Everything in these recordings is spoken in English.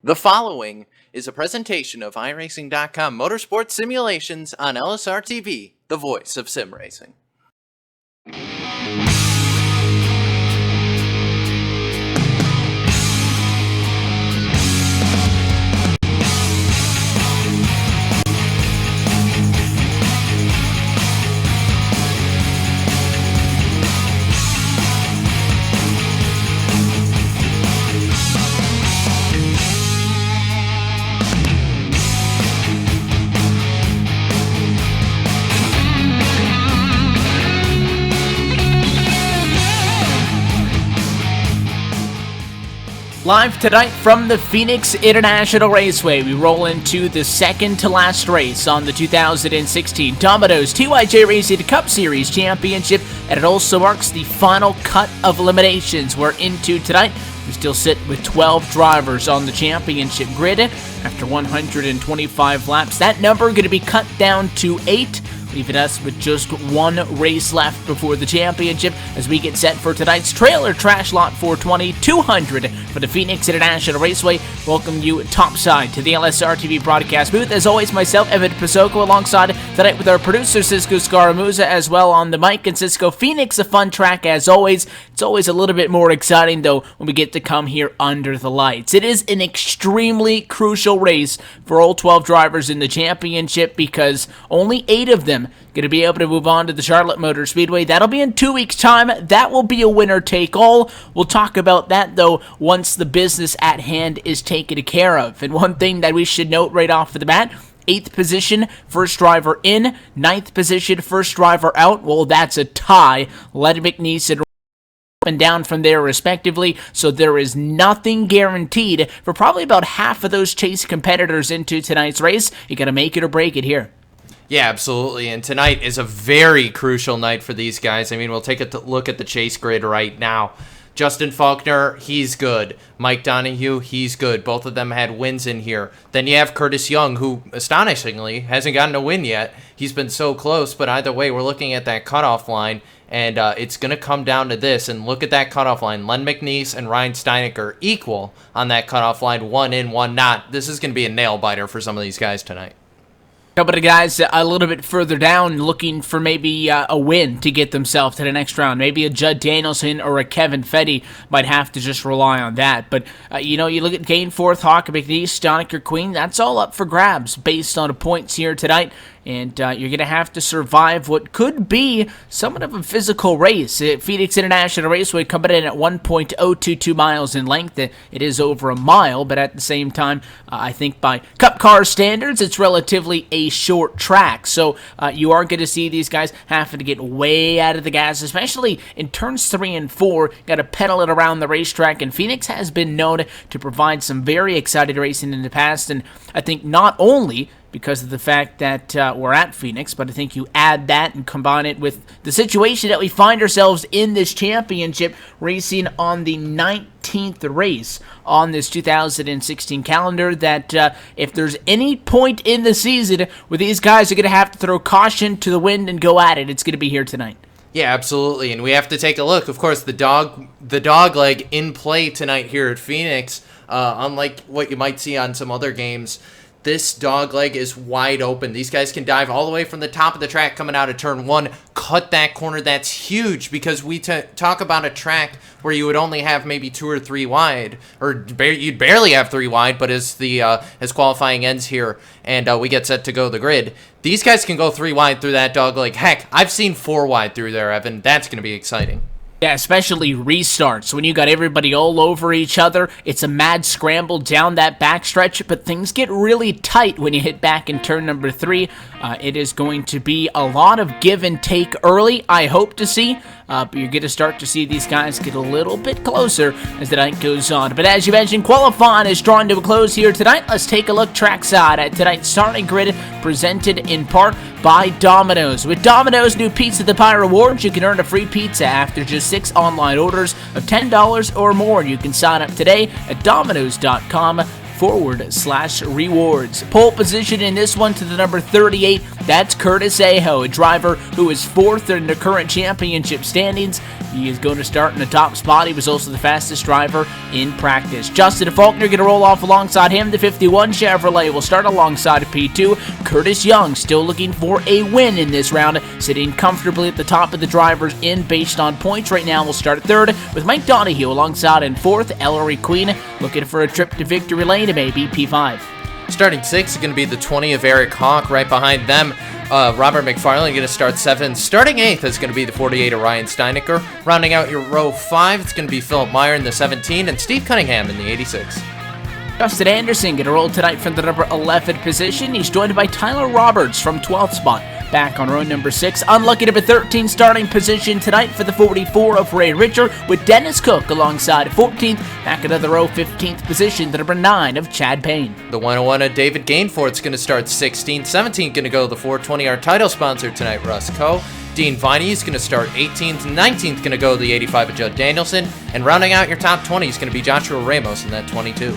The following is a presentation of iRacing.com Motorsports Simulations on LSRTV, the voice of sim racing. Live tonight from the Phoenix International Raceway, we roll into the second to last race on the 2016 Domino's TYJ Racing Cup Series Championship, and it also marks the final cut of eliminations we're into tonight. We still sit with 12 drivers on the championship grid after 125 laps. That number going to be cut down to 8. Leaving us with just one race left before the championship as we get set for tonight's Trailer Trash Lot 420 200 for the Phoenix International Raceway. Welcome you topside to the LSRTV broadcast booth. As always, myself, Evan Pisoko, alongside tonight with our producer, Cisco Scaramuza, as well on the mic. And Cisco, Phoenix, a fun track as always. It's always a little bit more exciting, though, when we get to come here under the lights. It is an extremely crucial race for all 12 drivers in the championship because only 8 of them going to be able to move on to the Charlotte Motor Speedway. That'll be in 2 weeks' time. That will be a winner-take-all. We'll talk about that, though, once the business at hand is taken care of. And one thing that we should note right off the bat, 8th position, first driver in. 9th position, first driver out. Well, that's a tie. Len McNeese and and down from there respectively, so there is nothing guaranteed for probably about half of those chase competitors into tonight's race. You got to make it or break it here. Yeah, absolutely, and tonight is a very crucial night for these guys. I mean, we'll take a look at the chase grid right now. Justin Faulkner, he's good. Mike Donahue, he's good. Both of them had wins in here. Then you have Curtis Young, who, astonishingly, hasn't gotten a win yet. He's been so close, but either way, we're looking at that cutoff line, and it's going to come down to this. And look at that cutoff line. Len McNeese and Ryan Steinecker equal on that cutoff line, one in, one not. This is going to be a nail-biter for some of these guys tonight. Couple of guys a little bit further down looking for maybe a win to get themselves to the next round. Maybe a Judd Danielson or a Kevin Fetty might have to just rely on that. But, you look at Gainforth, Hawk, McNeese, Stoniker, Queen, that's all up for grabs based on the points here tonight. And you're going to have to survive what could be somewhat of a physical race. Phoenix International Raceway coming in at 1.022 miles in length. It is over a mile, but at the same time, I think by Cup car standards, it's relatively a short track. So you are going to see these guys having to get way out of the gas, especially in turns 3 and 4. Got to pedal it around the racetrack, and Phoenix has been known to provide some very exciting racing in the past. And I think not only because of the fact that we're at Phoenix, but I think you add that and combine it with the situation that we find ourselves in this championship, racing on the 19th race on this 2016 calendar, that if there's any point in the season where these guys are going to have to throw caution to the wind and go at it, it's going to be here tonight. Yeah, absolutely, and we have to take a look. Of course, the dog leg in play tonight here at Phoenix, unlike what you might see on some other games. This dog leg is wide open. These guys can dive all the way from the top of the track coming out of turn 1, cut that corner. That's huge because we talk about a track where you would only have maybe 2 or 3 wide, or you'd barely have 3 wide, but as qualifying ends here and we get set to go the grid, these guys can go 3 wide through that dog leg. Heck, I've seen 4 wide through there, Evan. That's going to be exciting. Yeah, especially restarts. When you got everybody all over each other, it's a mad scramble down that backstretch, but things get really tight when you hit back in turn number 3. It is going to be a lot of give and take early, I hope to see. But you're going to start to see these guys get a little bit closer as the night goes on. But as you mentioned, qualifying is drawn to a close here tonight. Let's take a look trackside at tonight's starting grid, presented in part by Domino's. With Domino's new Pizza the Pie rewards, you can earn a free pizza after just 6 online orders of $10 or more. You can sign up today at Domino's.com @ForwardSlashRewards. Pole position in this one to the number 38. That's Curtis Aho, a driver who is 4th in the current championship standings. He is going to start in the top spot. He was also the fastest driver in practice. Justin Faulkner going to roll off alongside him. The 51 Chevrolet will start alongside P2. Curtis Young still looking for a win in this round, sitting comfortably at the top of the drivers in based on points right now. We'll start 3rd with Mike Donahue alongside in 4th. Ellery Queen looking for a trip to victory lane, maybe P5. Starting 6th is going to be the 20 of Eric Hawk. Right behind them, Robert McFarlane going to start 7th. Starting 8th is going to be the 48 of Ryan Steinecker. Rounding out your row 5, it's going to be Philip Meyer in the 17 and Steve Cunningham in the 86. Justin Anderson going to roll tonight from the number 11 position. He's joined by Tyler Roberts from 12th spot. Back on row number 6. Unlucky number 13 starting position tonight for the 44 of Ray Richer with Dennis Cook alongside 14th. Back another row 15th position, the number 9 of Chad Payne. The 101 of David Gainforth's going to start 16th. 17th going to go the 420, our title sponsor tonight, Russ Coe. Dean Viney is going to start 18th. 19th going to go the 85 of Judd Danielson. And rounding out your top 20 is going to be Joshua Ramos in that 22.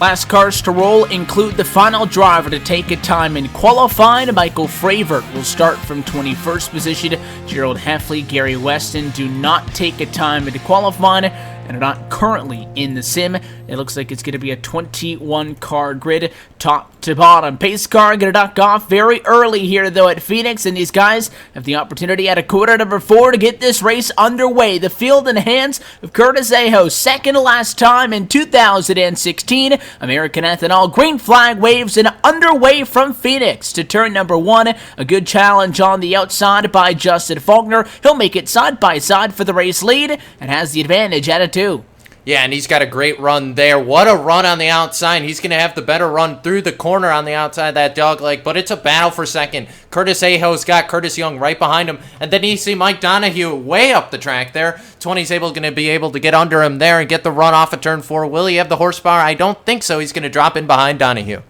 Last cars to roll include the final driver to take a time in qualifying. Michael Fravert will start from 21st position. Gerald Heffley, Gary Weston do not take a time into qualifying and are not currently in the sim. It looks like it's going to be a 21-car grid, top to bottom. Pace car going to duck off very early here, though, at Phoenix, and these guys have the opportunity at a quarter number 4 to get this race underway. The field in the hands of Curtis Aho, second to last time in 2016. American Ethanol green flag waves and underway from Phoenix to turn number 1. A good challenge on the outside by Justin Faulkner. He'll make it side by side for the race lead and has the advantage at a 2. Yeah, and he's got a great run there. What a run on the outside. He's going to have the better run through the corner on the outside of that dog leg, but it's a battle for second. Curtis Aho's got Curtis Young right behind him, and then you see Mike Donahue way up the track there. 20's going to be able to get under him there and get the run off of turn 4. Will he have the horsepower? I don't think so. He's going to drop in behind Donahue.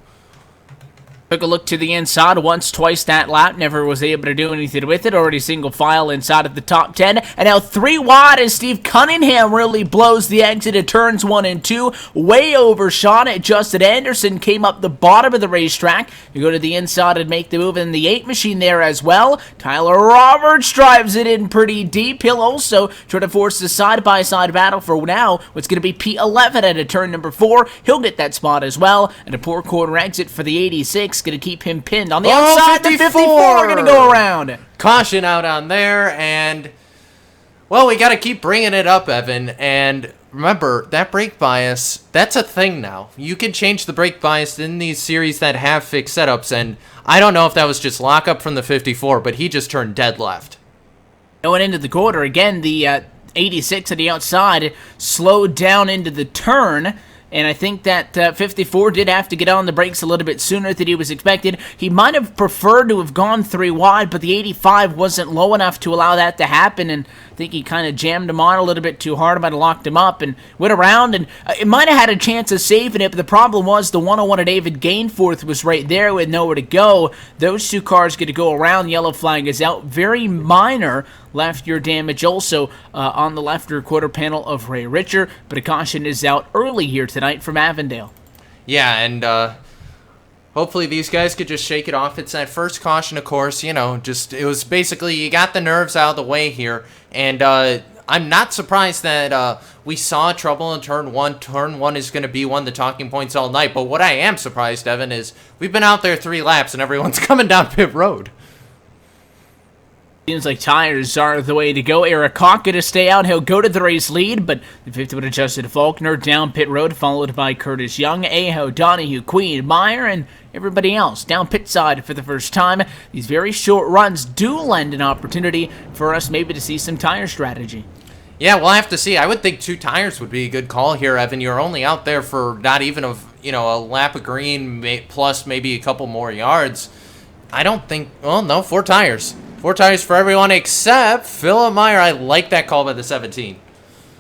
Took a look to the inside once, twice that lap. Never was able to do anything with it. Already single file inside of the top 10. And now 3 wide as Steve Cunningham really blows the exit at turns 1 and 2. Way overshot it. Justin Anderson came up the bottom of the racetrack. You go to the inside and make the move in the 8 machine there as well. Tyler Roberts drives it in pretty deep. He'll also try to force the side-by-side battle for now what's going to be P11 at a turn number 4. He'll get that spot as well. And a poor corner exit for the 86. Going to keep him pinned on the outside. 54. The 54 going to go around. Caution out on there, and well, we got to keep bringing it up, Evan. And remember, that brake bias, that's a thing now. You can change the brake bias in these series that have fixed setups, and I don't know if that was just lockup from the 54, but he just turned dead left. Going into the quarter, again, the 86 on the outside slowed down into the turn. And I think that 54 did have to get on the brakes a little bit sooner than he was expected. He might have preferred to have gone 3 wide, but the 85 wasn't low enough to allow that to happen. And I think he kind of jammed him on a little bit too hard. Might have locked him up and went around. And it might have had a chance of saving it, but the problem was the 101 of David Gainforth was right there with nowhere to go. Those 2 cars get to go around. Yellow flag is out. Very minor left ear damage also on the left rear quarter panel of Ray Richer, but a caution is out early here tonight from Avondale. Yeah, and hopefully these guys could just shake it off. It's that first caution, of course, it was basically you got the nerves out of the way here, and I'm not surprised that we saw trouble in turn 1. Turn 1 is going to be one of the talking points all night, but what I am surprised, Evan, is we've been out there 3 laps and everyone's coming down pit road. Seems like tires are the way to go. Eric Hawk going to stay out. He'll go to the race lead, but the 50-foot adjusted Faulkner down pit road, followed by Curtis Young, Aho, Donahue, Queen, Meyer, and everybody else down pit side for the first time. These very short runs do lend an opportunity for us maybe to see some tire strategy. Yeah, we'll have to see. I would think 2 tires would be a good call here, Evan. You're only out there for not even a lap of green plus maybe a couple more yards. I don't think, 4 tires. 4 tires for everyone except Philip Meyer. I like that call by the 17.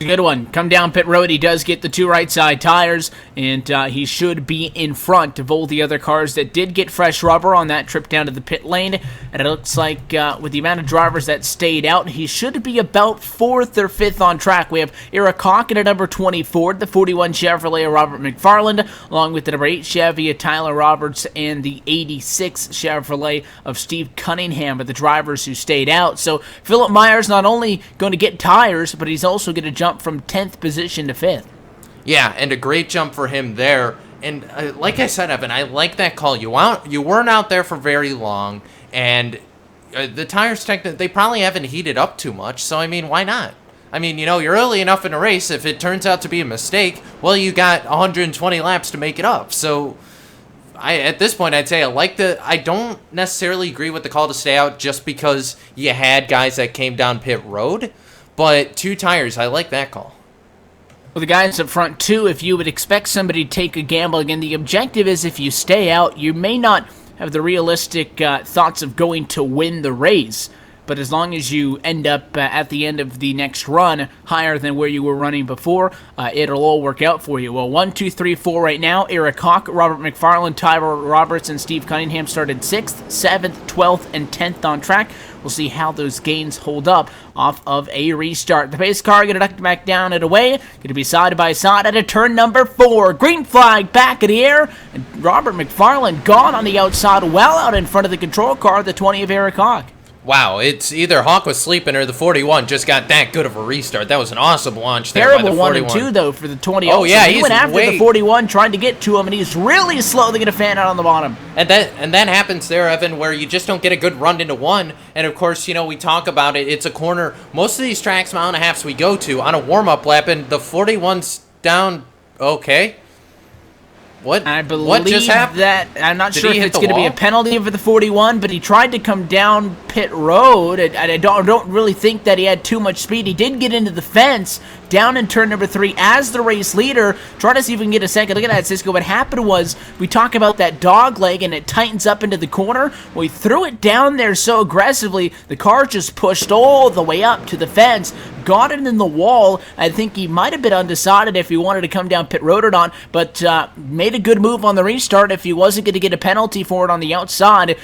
Good one. Come down pit road. He does get the 2 right side tires, and he should be in front of all the other cars that did get fresh rubber on that trip down to the pit lane. And it looks like with the amount of drivers that stayed out, he should be about 4th or 5th on track. We have Eric Hawken at number 24, the 41 Chevrolet of Robert McFarland, along with the number 8 Chevy of Tyler Roberts and the 86 Chevrolet of Steve Cunningham are the drivers who stayed out. So Philip Myers not only going to get tires, but he's also going to jump from 10th position to 5th. Yeah, and a great jump for him there. And like I said, Evan, I like that call. You weren't out there for very long, and the tires, they probably haven't heated up too much, so, I mean, why not? I mean, you know, you're early enough in a race. If it turns out to be a mistake, well, you got 120 laps to make it up. So, at this point, I'd say I don't necessarily agree with the call to stay out just because you had guys that came down pit road, but 2 tires, I like that call. Well, the guys up front, too, if you would expect somebody to take a gamble, again, the objective is if you stay out, you may not have the realistic thoughts of going to win the race. But as long as you end up at the end of the next run higher than where you were running before, it'll all work out for you. Well, 1, 2, 3, 4 right now. Eric Hawk, Robert McFarland, Tyler Roberts, and Steve Cunningham started 6th, 7th, 12th, and 10th on track. We'll see how those gains hold up off of a restart. The pace car going to duck back down and away. Going to be side by side at a turn number 4. Green flag back in the air. And Robert McFarland gone on the outside, well out in front of the control car, the 20 of Eric Hawk. Wow, it's either Hawk was sleeping or the 41 just got that good of a restart. That was an awesome launch there by the 41. Terrible 1 and 2, though, for the 20. Oh, yeah, he went after the 41, trying to get to him, and he's really slow to get a fan out on the bottom. And that happens there, Evan, where you just don't get a good run into 1. And, of course, you know, we talk about it. It's a corner. Most of these tracks, mile and a halfs we go to on a warm-up lap, and the 41's down okay. I believe what just happened? That I'm not sure if it's going to be a penalty for the 41, but he tried to come down pit road. I don't really think that he had too much speed. He did get into the fence down in turn number 3 as the race leader. Try to see if we can get a second look at that, Cisco. What happened was we talk about that dog leg and it tightens up into the corner. We threw it down there so aggressively, the car just pushed all the way up to the fence, got it in the wall. I think he might have been undecided if he wanted to come down pit road or not, but made a good move on the restart if he wasn't going to get a penalty for it on the outside.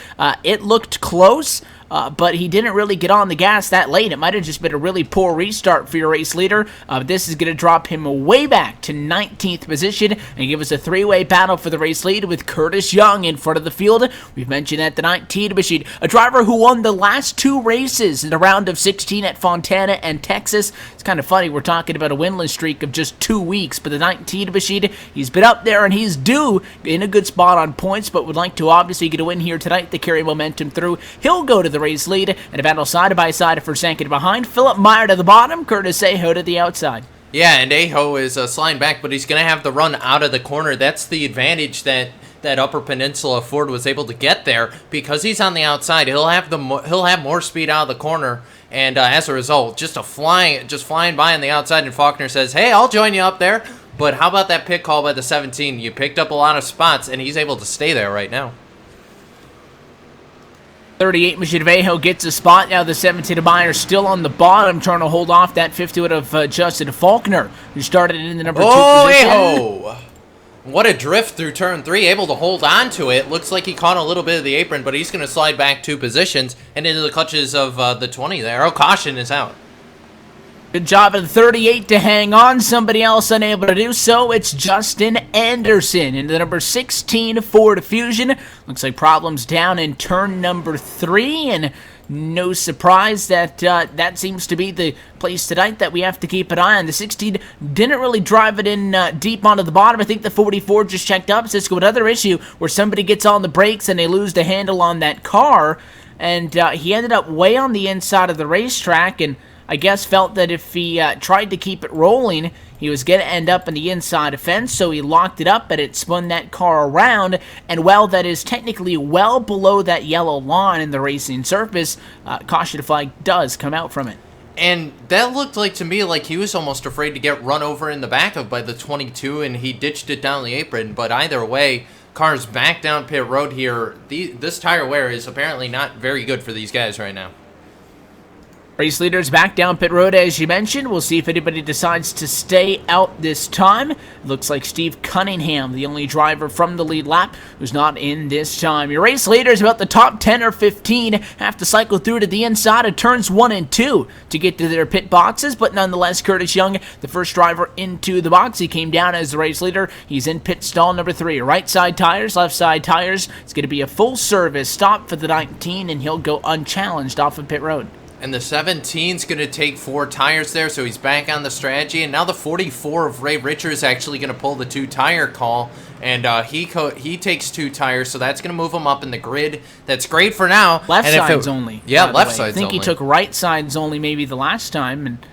It looked close. But he didn't really get on the gas that late. It might have just been a really poor restart for your race leader. This is going to drop him way back to 19th position and give us a 3-way battle for the race lead with Curtis Young in front of the field. We've mentioned that the 19 machine, a driver who won the last 2 races in the round of 16 at Fontana and Texas. It's kind of funny. We're talking about a winless streak of just 2 weeks, but the 19 machine, he's been up there and he's due in a good spot on points, but would like to obviously get a win here tonight to carry momentum through. He'll go to the race lead and a battle side by side for second behind. Philip Meyer to the bottom, Curtis Aho to the outside. Yeah, and Aho is sliding back, but he's going to have the run out of the corner. That's the advantage that Upper Peninsula Ford was able to get there because he's on the outside. He'll have more speed out of the corner, and as a result, just flying by on the outside. And Faulkner says, "Hey, I'll join you up there." But how about that pit call by the 17? You picked up a lot of spots, and he's able to stay there right now. 38 Machidavejo gets a spot. Now the 17 of Meyer still on the bottom, trying to hold off that 50 of Justin Faulkner, who started in the number 2 position. Oh, what a drift through turn 3, able to hold on to it. Looks like he caught a little bit of the apron, but he's going to slide back 2 positions and into the clutches of the 20 there. Oh, caution is out. Good job of the 38 to hang on. Somebody else unable to do so. It's Justin Anderson in the number 16 Ford Fusion. Looks like problems down in turn number 3, and no surprise that that seems to be the place tonight that we have to keep an eye on. The 16 didn't really drive it in deep onto the bottom. I think the 44 just checked up. Cisco, another issue where somebody gets on the brakes and they lose the handle on that car, and he ended up way on the inside of the racetrack, and I guess felt that if he tried to keep it rolling, he was going to end up in the inside fence, so he locked it up, and it spun that car around, and while that is technically well below that yellow line in the racing surface, caution flag does come out from it. And that looked like to me like he was almost afraid to get run over in the back of by the 22, and he ditched it down the apron, but either way, cars back down pit road here. This tire wear is apparently not very good for these guys right now. Race leaders back down pit road, as you mentioned. We'll see if anybody decides to stay out this time. It looks like Steve Cunningham, the only driver from the lead lap, who's not in this time. Your race leaders, about the top 10 or 15, have to cycle through to the inside of turns 1 and 2 to get to their pit boxes, but nonetheless, Curtis Young, the first driver into the box, he came down as the race leader. He's in pit stall number 3. Right side tires, left side tires. It's going to be a full service stop for the 19, and he'll go unchallenged off of pit road. And the 17's going to take 4 tires there, so he's back on the strategy. And now the 44 of Ray Richer is actually going to pull the 2-tire call. And he takes 2 tires, so that's going to move him up in the grid. That's great for now. Left sides only. Yeah, left sides only. I think he took right sides only maybe the last time. And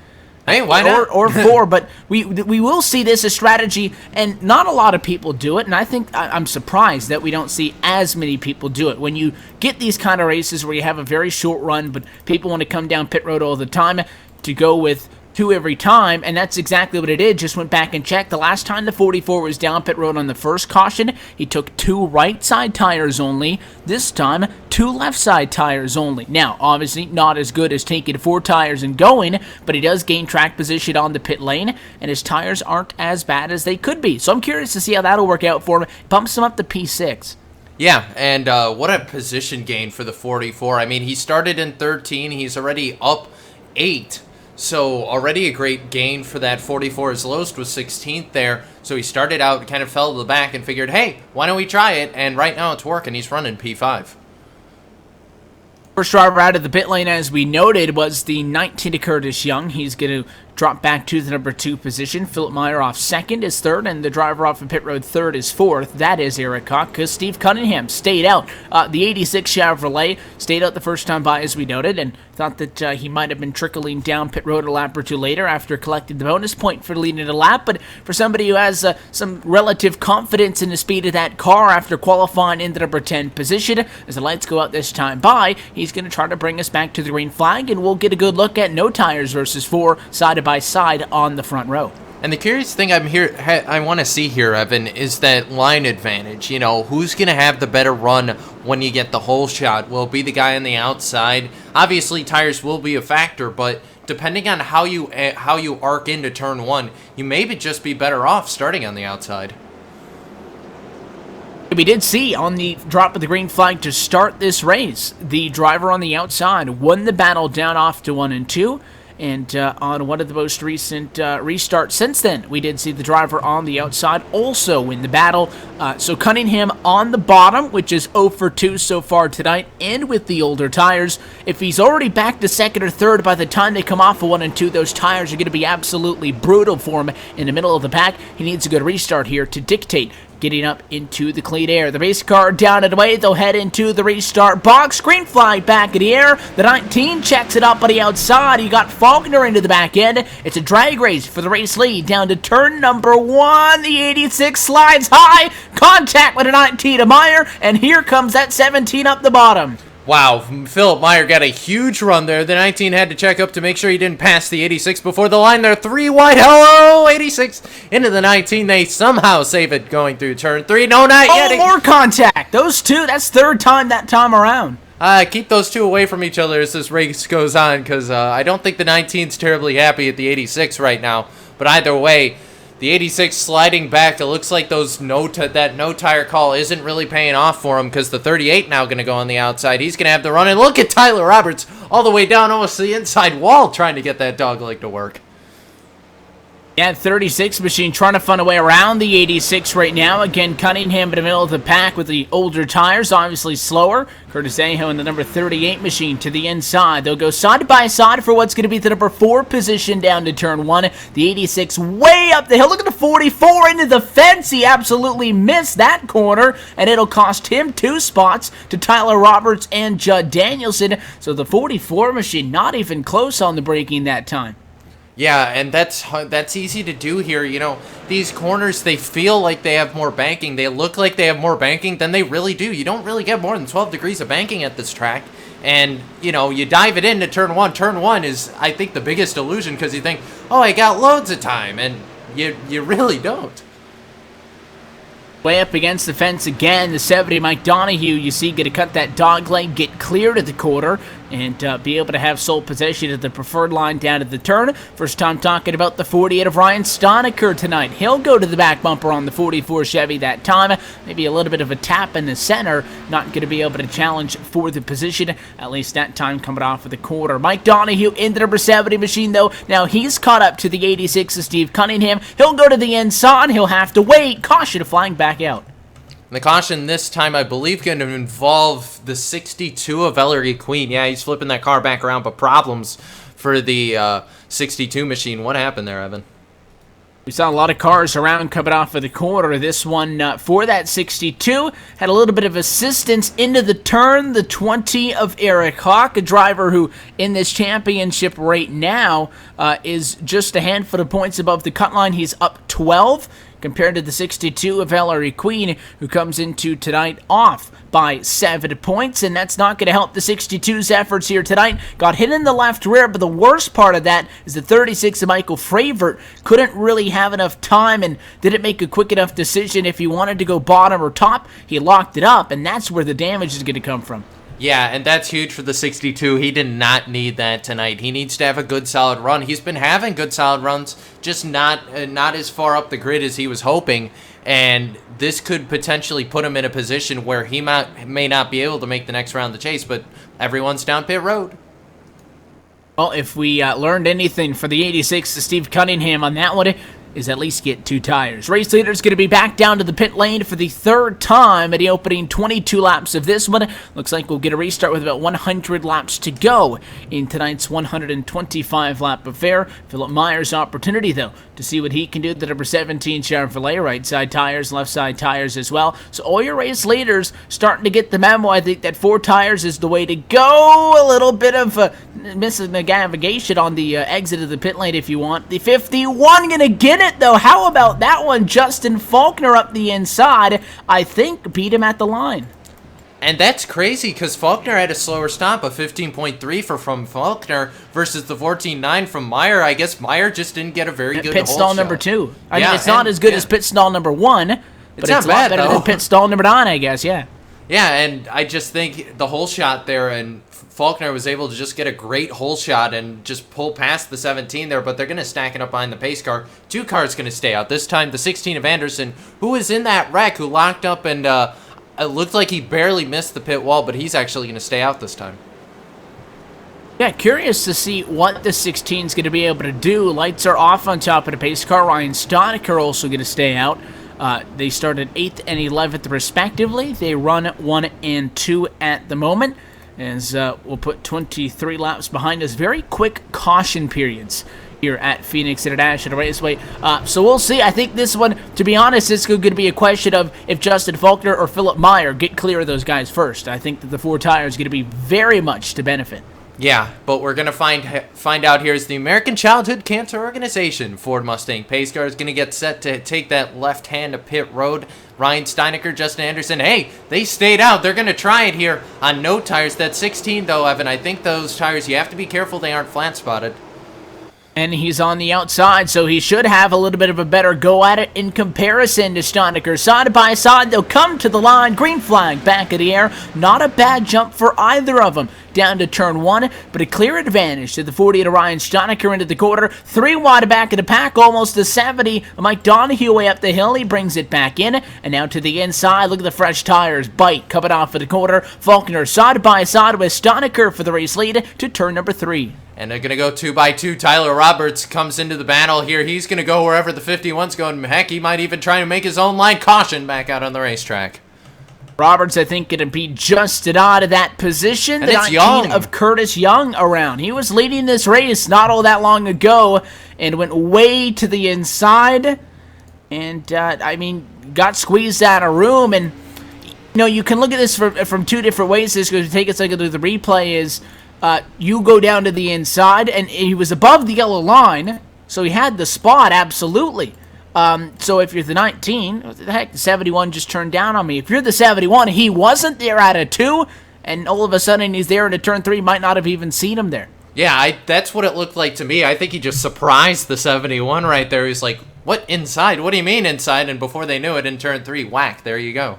hey, why not? Or 4, but we will see this as strategy, and not a lot of people do it, and I think I'm surprised that we don't see as many people do it. When you get these kind of races where you have a very short run, but people want to come down pit road all the time, to go with 2 every time, and that's exactly what it did. Just went back and checked. The last time the 44 was down pit road on the first caution, he took 2 right side tires only. This time, 2 left side tires only. Now, obviously not as good as taking 4 tires and going, but he does gain track position on the pit lane, and his tires aren't as bad as they could be. So I'm curious to see how that'll work out for him. Bumps him up to P6. Yeah, and what a position gain for the 44. I mean, he started in 13. He's already up 8. So already a great gain for that 44. His lowest was 16th there. So he started out, kind of fell to the back and figured, hey, why don't we try it? And right now it's working. He's running P5. First driver out of the pit lane, as we noted, was the 19 Curtis Young. He's going to drop back to the number 2 position. Philip Meyer off 2nd is 3rd, and the driver off of pit road 3rd is 4th. That is Eric Koch, because Steve Cunningham stayed out. The 86 Chevrolet stayed out the first time by, as we noted, and thought that he might have been trickling down pit road a lap or 2 later after collecting the bonus point for leading a lap. But for somebody who has some relative confidence in the speed of that car after qualifying in the number 10 position, as the lights go out this time by, he's going to try to bring us back to the green flag, and we'll get a good look at no tires versus 4 side by side on the front row. And the curious thing I want to see here, Evan, is that line advantage. You know, who's going to have the better run when you get the whole shot? Will it be the guy on the outside? Obviously, tires will be a factor, but depending on how you arc into turn 1, you may just be better off starting on the outside. We did see on the drop of the green flag to start this race, the driver on the outside won the battle down off to 1 and 2. And on one of the most recent restarts since then, we did see the driver on the outside also win the battle. So Cunningham on the bottom, which is 0 for 2 so far tonight, and with the older tires. If he's already back to 2nd or 3rd by the time they come off of 1 and 2, those tires are going to be absolutely brutal for him in the middle of the pack. He needs a good restart here to dictate getting up into the clean air. The base car down and away. They'll head into the restart box. Green flag back in the air. The 19 checks it up on the outside. You got Faulkner into the back end. It's a drag race for the race lead down to turn number 1. The 86 slides high. Contact with a 19 to Meyer. And here comes that 17 up the bottom. Wow, Philip Meyer got a huge run there. The 19 had to check up to make sure he didn't pass the 86 before the line there. 3 wide. Hello, 86 into the 19. They somehow save it going through turn 3. No, not yet. Oh, more contact. Those 2, that's 3rd time that time around. Keep those 2 away from each other as this race goes on, because I don't think the 19's terribly happy at the 86 right now. But either way, the 86 sliding back. It looks like that no tire call isn't really paying off for him, because the 38 now going to go on the outside. He's going to have the run. And look at Tyler Roberts all the way down almost the inside wall trying to get that dogleg to work. Yeah, 36 machine trying to find a way around the 86 right now. Again, Cunningham in the middle of the pack with the older tires, obviously slower. Curtis Aho in the number 38 machine to the inside. They'll go side by side for what's going to be the number 4 position down to turn 1. The 86 way up the hill. Look at the 44 into the fence. He absolutely missed that corner, and it'll cost him 2 spots to Tyler Roberts and Judd Danielson. So the 44 machine not even close on the braking that time. Yeah, and that's easy to do here. You know, these corners, they feel like they have more banking. They look like they have more banking than they really do. You don't really get more than 12 degrees of banking at this track. And, you know, you dive it into turn 1. Turn 1 is, I think, the biggest illusion, because you think, oh, I got loads of time. And you really don't. Way up against the fence again. The 70 Mike Donahue, you see, going to cut that dog leg, get clear to the quarter. and be able to have sole possession of the preferred line down to the turn. First time talking about the 48 of Ryan Stoniker tonight. He'll go to the back bumper on the 44 Chevy that time. Maybe a little bit of a tap in the center. Not going to be able to challenge for the position, at least that time coming off of the quarter. Mike Donahue in the number 70 machine, though. Now he's caught up to the 86 of Steve Cunningham. He'll go to the inside. He'll have to wait. Caution flying back out. The caution this time, I believe, going to involve the 62 of Ellery Queen. Yeah, he's flipping that car back around, but problems for the 62 machine. What happened there, Evan? We saw a lot of cars around coming off of the corner. This one, for that 62, had a little bit of assistance into the turn. The 20 of Eric Hawk, a driver who in this championship right now is just a handful of points above the cut line. He's up 12 compared to the 62 of Ellery Queen, who comes into tonight off by 7 points, and that's not going to help the 62's efforts here tonight. Got hit in the left rear, but the worst part of that is the 36 of Michael Fravert couldn't really have enough time and didn't make a quick enough decision. If he wanted to go bottom or top, he locked it up, and that's where the damage is going to come from. Yeah, and that's huge for the 62. He did not need that tonight. He needs to have a good, solid run. He's been having good, solid runs, just not as far up the grid as he was hoping. And this could potentially put him in a position where he may not be able to make the next round of the chase, but everyone's down pit road. Well, if we learned anything for the 86 to Steve Cunningham on that one, is at least get 2 tires. Race leader's going to be back down to the pit lane for the 3rd time at the opening 22 laps of this one. Looks like we'll get a restart with about 100 laps to go in tonight's 125-lap affair. Philip Myers' opportunity, though, to see what he can do. The number 17 Chevrolet, right side tires, left side tires as well. So all your race leaders starting to get the memo. I think that 4 tires is the way to go. A little bit of missing the navigation on the exit of the pit lane if you want. The 51 going to get it, though. How about that one? Justin Faulkner up the inside, I think, beat him at the line. And that's crazy because Faulkner had a slower stop, a 15.3 from Faulkner versus the 14.9 from Meyer. I guess Meyer just didn't get a very good pit stall shot. Number 2. I mean, it's not as good as pit stall number 1, but it's not a bad, lot better than pit stall number 9, I guess, yeah. Yeah, and I just think the hole shot there, and Faulkner was able to just get a great hole shot and just pull past the 17 there, but they're going to stack it up behind the pace car. 2 cars going to stay out. This time, the 16 of Anderson, who was in that wreck, who locked up, and it looked like he barely missed the pit wall, but he's actually going to stay out this time. Yeah, curious to see what the 16 is going to be able to do. Lights are off on top of the pace car. Ryan Stoniker also going to stay out. They started 8th and 11th respectively. They run 1 and 2 at the moment, as we'll put 23 laps behind us. Very quick caution periods here at Phoenix International Raceway. So we'll see. I think this one, to be honest, it's going to be a question of if Justin Faulkner or Philip Meyer get clear of those guys first. I think that the 4 tires is going to be very much to benefit. Yeah, but we're going to find out here is the American Childhood Cancer Organization Ford Mustang pace car is going to get set to take that left hand to pit road. Ryan Steinecker, Justin Anderson, hey, they stayed out. They're going to try it here on no tires. That 16, though, Evan, I think those tires, you have to be careful they aren't flat spotted. And he's on the outside, so he should have a little bit of a better go at it in comparison to Stoniker. Side by side, they'll come to the line. Green flag back in the air. Not a bad jump for either of them. Down to turn 1, but a clear advantage to the 48 of Ryan Stoniker into the quarter. 3 wide back of the pack, almost the 70. Mike Donahue way up the hill. He brings it back in, and now to the inside. Look at the fresh tires. Bite coming off of the quarter. Faulkner side by side with Stoniker for the race lead to turn number 3. And they're going to go 2x2. Tyler Roberts comes into the battle here. He's going to go wherever the 51's going. Heck, he might even try to make his own line. Caution back out on the racetrack. Roberts, I think, going to be just out of that position. And the it's 19 Young. of Curtis Young around. He was leading this race not all that long ago and went way to the inside. And, got squeezed out of room. And, you can look at this from 2 different ways. This goes to take us to the replay is... you go down to the inside, and he was above the yellow line, so he had the spot, absolutely. So if you're the 19, what the heck, the 71 just turned down on me. If you're the 71, he wasn't there at a 2, and all of a sudden he's there into turn 3, might not have even seen him there. Yeah, that's what it looked like to me. I think he just surprised the 71 right there. He's like, what, inside? What do you mean inside? And before they knew it, in turn 3, whack, there you go.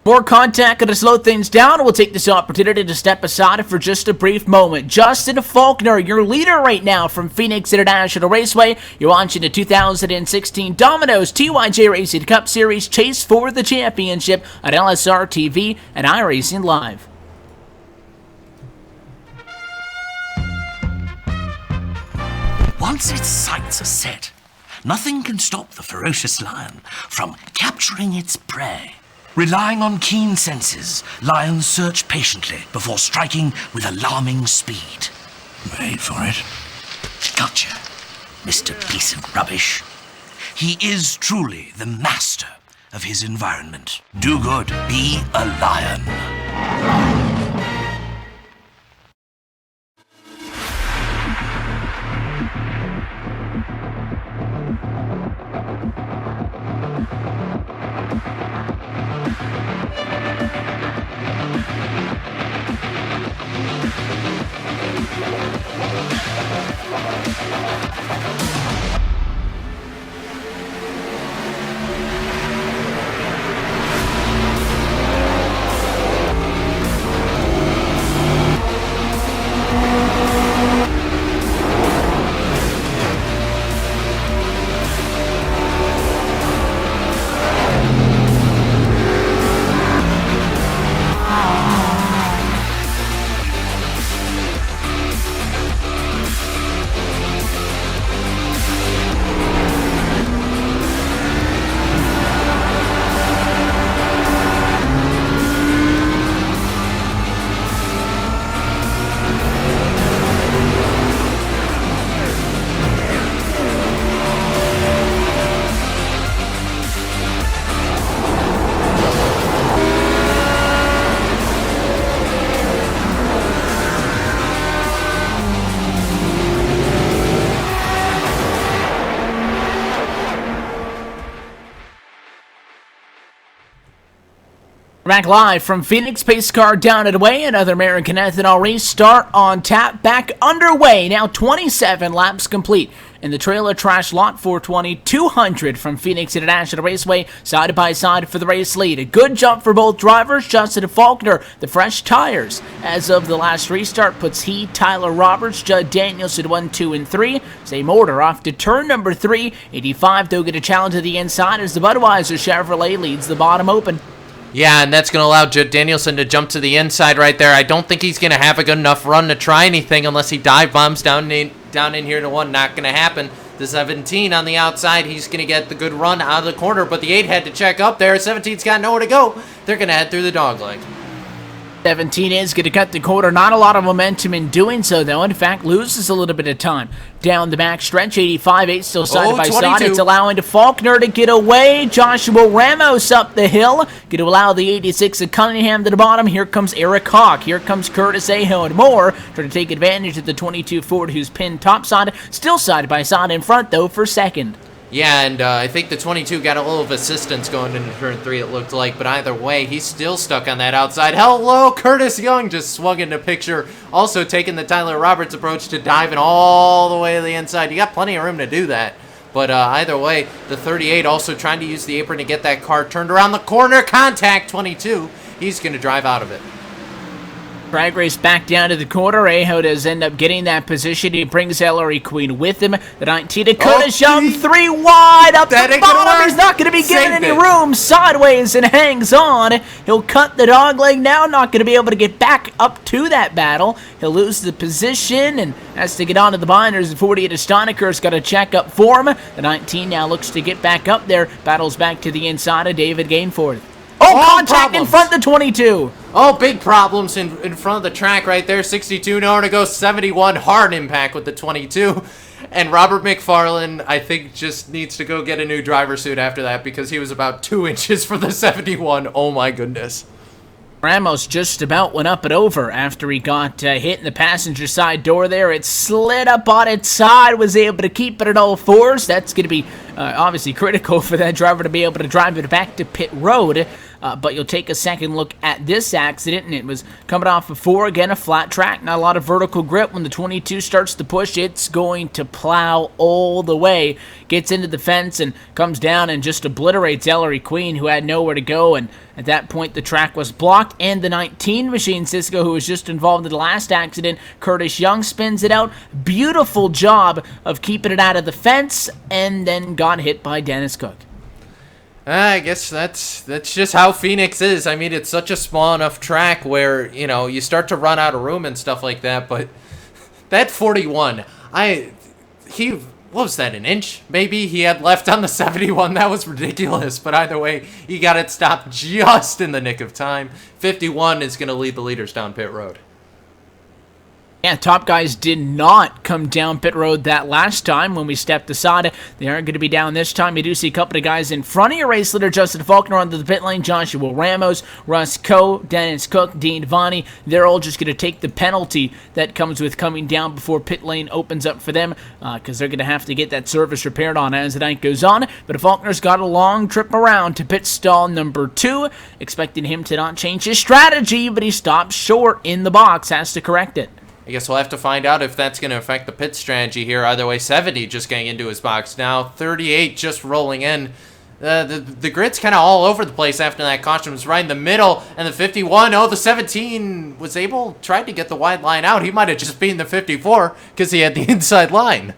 More contact going to slow things down. We'll take this opportunity to step aside for just a brief moment. Justin Faulkner, your leader right now from Phoenix International Raceway. You're watching the 2016 Domino's TYJ Racing Cup Series Chase for the Championship on LSRTV and iRacing Live. Once its sights are set, nothing can stop the ferocious lion from capturing its prey. Relying on keen senses, lions search patiently before striking with alarming speed. Wait for it. Gotcha, Mr. Piece of Rubbish. He is truly the master of his environment. Do good, be a lion. We're back live from Phoenix, pace car down and away. Another American ethanol race start on tap, back underway. Now 27 laps complete in the trailer trash lot 420, 200 from Phoenix International Raceway, side by side for the race lead. A good jump for both drivers. Justin Faulkner, the fresh tires as of the last restart, puts he, Tyler Roberts, Judd Danielson 1, 2, and 3. Same order off to turn number 3. 85 though get a challenge to the inside as the Budweiser Chevrolet leads the bottom open. Yeah, and that's going to allow Judd Danielson to jump to the inside right there. I don't think he's going to have a good enough run to try anything unless he dive bombs down in here to 1. Not going to happen. The 17 on the outside, he's going to get the good run out of the corner, but the 8 had to check up there. 17's got nowhere to go. They're going to head through the dogleg. 17 is going to cut the corner. Not a lot of momentum in doing so, though. In fact, loses a little bit of time. Down the back stretch, 85, 8 still side by side. It's allowing Faulkner to get away. Joshua Ramos up the hill. Going to allow the 86 of Cunningham to the bottom. Here comes Eric Hawk. Here comes Curtis Aho and more. Trying to take advantage of the 22 Ford, who's pinned topside. Still side by side in front, though, for second. Yeah, and I think the 22 got a little of assistance going into turn 3, it looked like. But either way, he's still stuck on that outside. Hello, Curtis Young just swung into picture. Also taking the Tyler Roberts approach to diving all the way to the inside. You got plenty of room to do that. But either way, the 38 also trying to use the apron to get that car turned around the corner. Contact 22. He's going to drive out of it. Drag race back down to the corner. Aho does end up getting that position. He brings Ellery Queen with him. The 19 to Curtis Young, 3 wide up the bottom. He's not going to be getting any room. Sideways and hangs on. He'll cut the dog leg now. Not going to be able to get back up to that battle. He'll lose the position and has to get onto the binders. The 48 of Stoniker's got to check up for him. The 19 now looks to get back up there. Battles back to the inside of David Gainforth. Contact in front of the 22. Oh, big problems in front of the track right there. 62 nowhere to go. 71 hard impact with the 22. And Robert McFarlane, I think, just needs to go get a new driver suit after that because he was about 2 inches for the 71. Oh, my goodness. Ramos just about went up and over after he got hit in the passenger side door there. It slid up on its side, was able to keep it at all fours. That's going to be obviously critical for that driver to be able to drive it back to pit road. but you'll take a second look at this accident, and it was coming off of 4, again, a flat track, not a lot of vertical grip. When the 22 starts to push, it's going to plow all the way, gets into the fence, and comes down and just obliterates Ellery Queen, who had nowhere to go, and at that point, the track was blocked, and the 19 machine, Cisco, who was just involved in the last accident, Curtis Young, spins it out. Beautiful job of keeping it out of the fence, and then got hit by Dennis Cook. I guess that's just how Phoenix is. I mean, it's such a small enough track where, you know, you start to run out of room and stuff like that, but that 41, what was that, an inch? Maybe he had left on the 71. That was ridiculous, but either way, he got it stopped just in the nick of time. 51 is going to lead the leaders down pit road. Yeah, top guys did not come down pit road that last time when we stepped aside. They aren't going to be down this time. You do see a couple of guys in front of your race leader, Justin Faulkner, onto the pit lane, Joshua Ramos, Russ Coe, Dennis Cook, Dean Vanney. They're all just going to take the penalty that comes with coming down before pit lane opens up for them, because they're going to have to get that service repaired on as the night goes on. But Faulkner's got a long trip around to pit stall number 2, expecting him to not change his strategy, but he stops short in the box, has to correct it. I guess we'll have to find out if that's going to affect the pit strategy here. Either way, 70 just getting into his box now. 38 just rolling in. The grid's kind of all over the place after that caution. Was right in the middle. And the 51, the 17 was tried to get the wide line out. He might have just been the 54 because he had the inside line.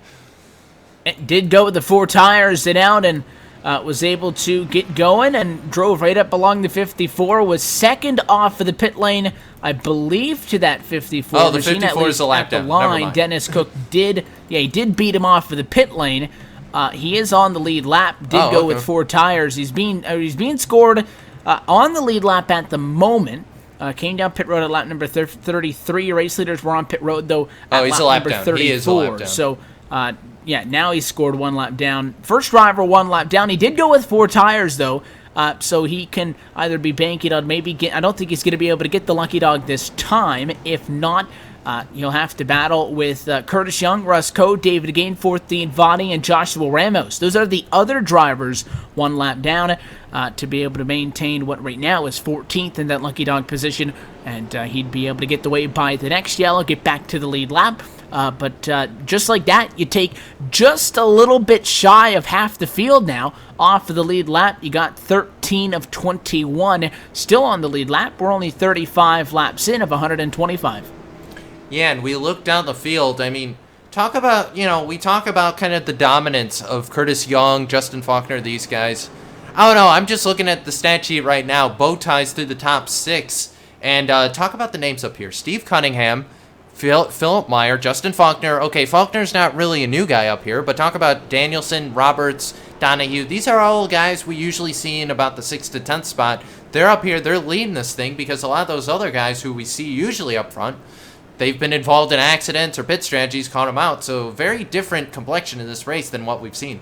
It did go with the 4 tires and out, and was able to get going and drove right up along the 54, was second off of the pit lane, I believe, to that 54. Oh, the 54 is a lap down. Never mind. Dennis Cook did beat him off of the pit lane. He is on the lead lap. Did go with 4 tires. He's being scored on the lead lap at the moment. Came down pit road at lap number 33. Race leaders were on pit road, though, at he's lap a lap number down. 34. He is a lap down. So, yeah, now he's scored 1 lap down. First driver 1 lap down. He did go with 4 tires, though, so he can either be banking on I don't think he's going to be able to get the lucky dog this time. If not, he'll have to battle with Curtis Young, Russ Coe, David Gainforth, Dean Vanney, and Joshua Ramos. Those are the other drivers 1 lap down to be able to maintain what right now is 14th in that lucky dog position, and he'd be able to get the way by the next yellow, get back to the lead lap. But just like that, you take just a little bit shy of half the field now off of the lead lap. You got 13 of 21 still on the lead lap. We're only 35 laps in of 125. Yeah, and we look down the field. I mean, we talk about kind of the dominance of Curtis Young, Justin Faulkner, these guys. I don't know. I'm just looking at the stat sheet right now. Bow ties through the top 6. And talk about the names up here. Steve Cunningham, Philip Meyer, Justin Faulkner. Okay, Faulkner's not really a new guy up here, but talk about Danielson, Roberts, Donahue. These are all guys we usually see in about the 6th to 10th spot. They're up here. They're leading this thing because a lot of those other guys who we see usually up front, they've been involved in accidents or pit strategies, caught them out. So very different complexion in this race than what we've seen.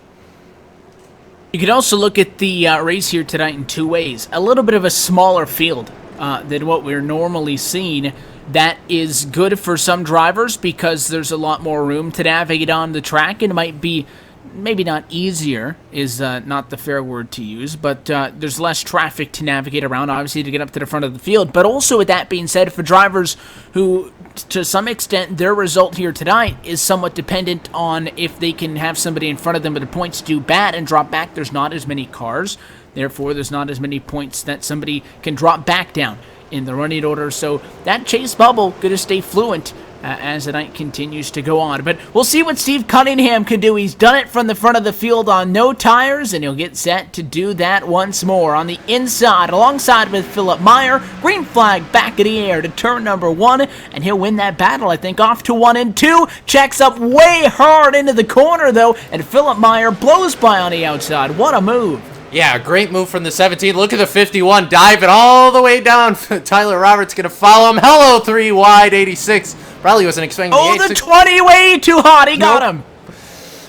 You can also look at the race here tonight in 2 ways. A little bit of a smaller field than what we're normally seeing. That is good for some drivers because there's a lot more room to navigate on the track, and it might be maybe not easier is not the fair word to use, but there's less traffic to navigate around, obviously, to get up to the front of the field. But also, with that being said, for drivers who, to some extent, their result here tonight is somewhat dependent on if they can have somebody in front of them with the points do bad and drop back. There's not as many cars. Therefore, there's not as many points that somebody can drop back down in the running order. So that chase bubble going to stay fluent as the night continues to go on. But we'll see what Steve Cunningham can do. He's done it from the front of the field on no tires, and he'll get set to do that once more on the inside alongside with Philip Meyer. Green flag back in the air to turn number 1, and he'll win that battle, I think, off to 1 and 2. Checks up way hard into the corner, though, and Philip Meyer blows by on the outside. What a move. Yeah, great move from the 17. Look at the 51 diving all the way down. Tyler Roberts going to follow him. Hello, 3 wide, 86. Probably wasn't expecting the 86. 20 way too hot. He got him.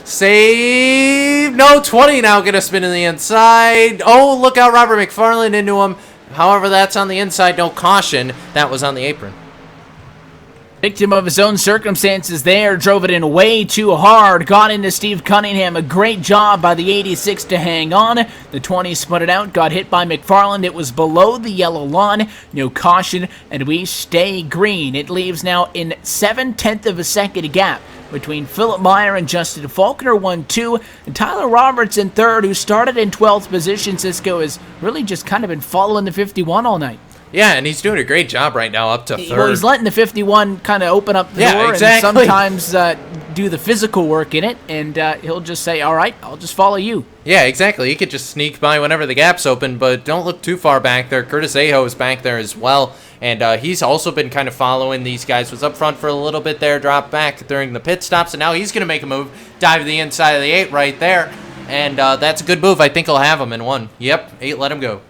Save. No, 20 now going to spin in the inside. Oh, look out, Robert McFarland into him. However, that's on the inside. No caution. That was on the apron. Victim of his own circumstances there, drove it in way too hard, got into Steve Cunningham. A great job by the 86 to hang on. The 20 spun it out, got hit by McFarland. It was below the yellow line, no caution, and we stay green. It leaves now in 7/10 of a second gap between Philip Meyer and Justin Faulkner, 1-2, and Tyler Roberts in third, who started in 12th position. Cisco has really just kind of been following the 51 all night. Yeah, and he's doing a great job right now up to third. Well, he's letting the 51 kind of open up the door exactly. and sometimes do the physical work in it, and he'll just say, all right, I'll just follow you. Yeah, exactly. He could just sneak by whenever the gap's open, but don't look too far back there. Curtis Aho is back there as well, and he's also been kind of following these guys. Was up front for a little bit there, dropped back during the pit stops, and now he's going to make a move, dive to the inside of the 8 right there, and that's a good move. I think he'll have him in 1. Yep, 8 let him go.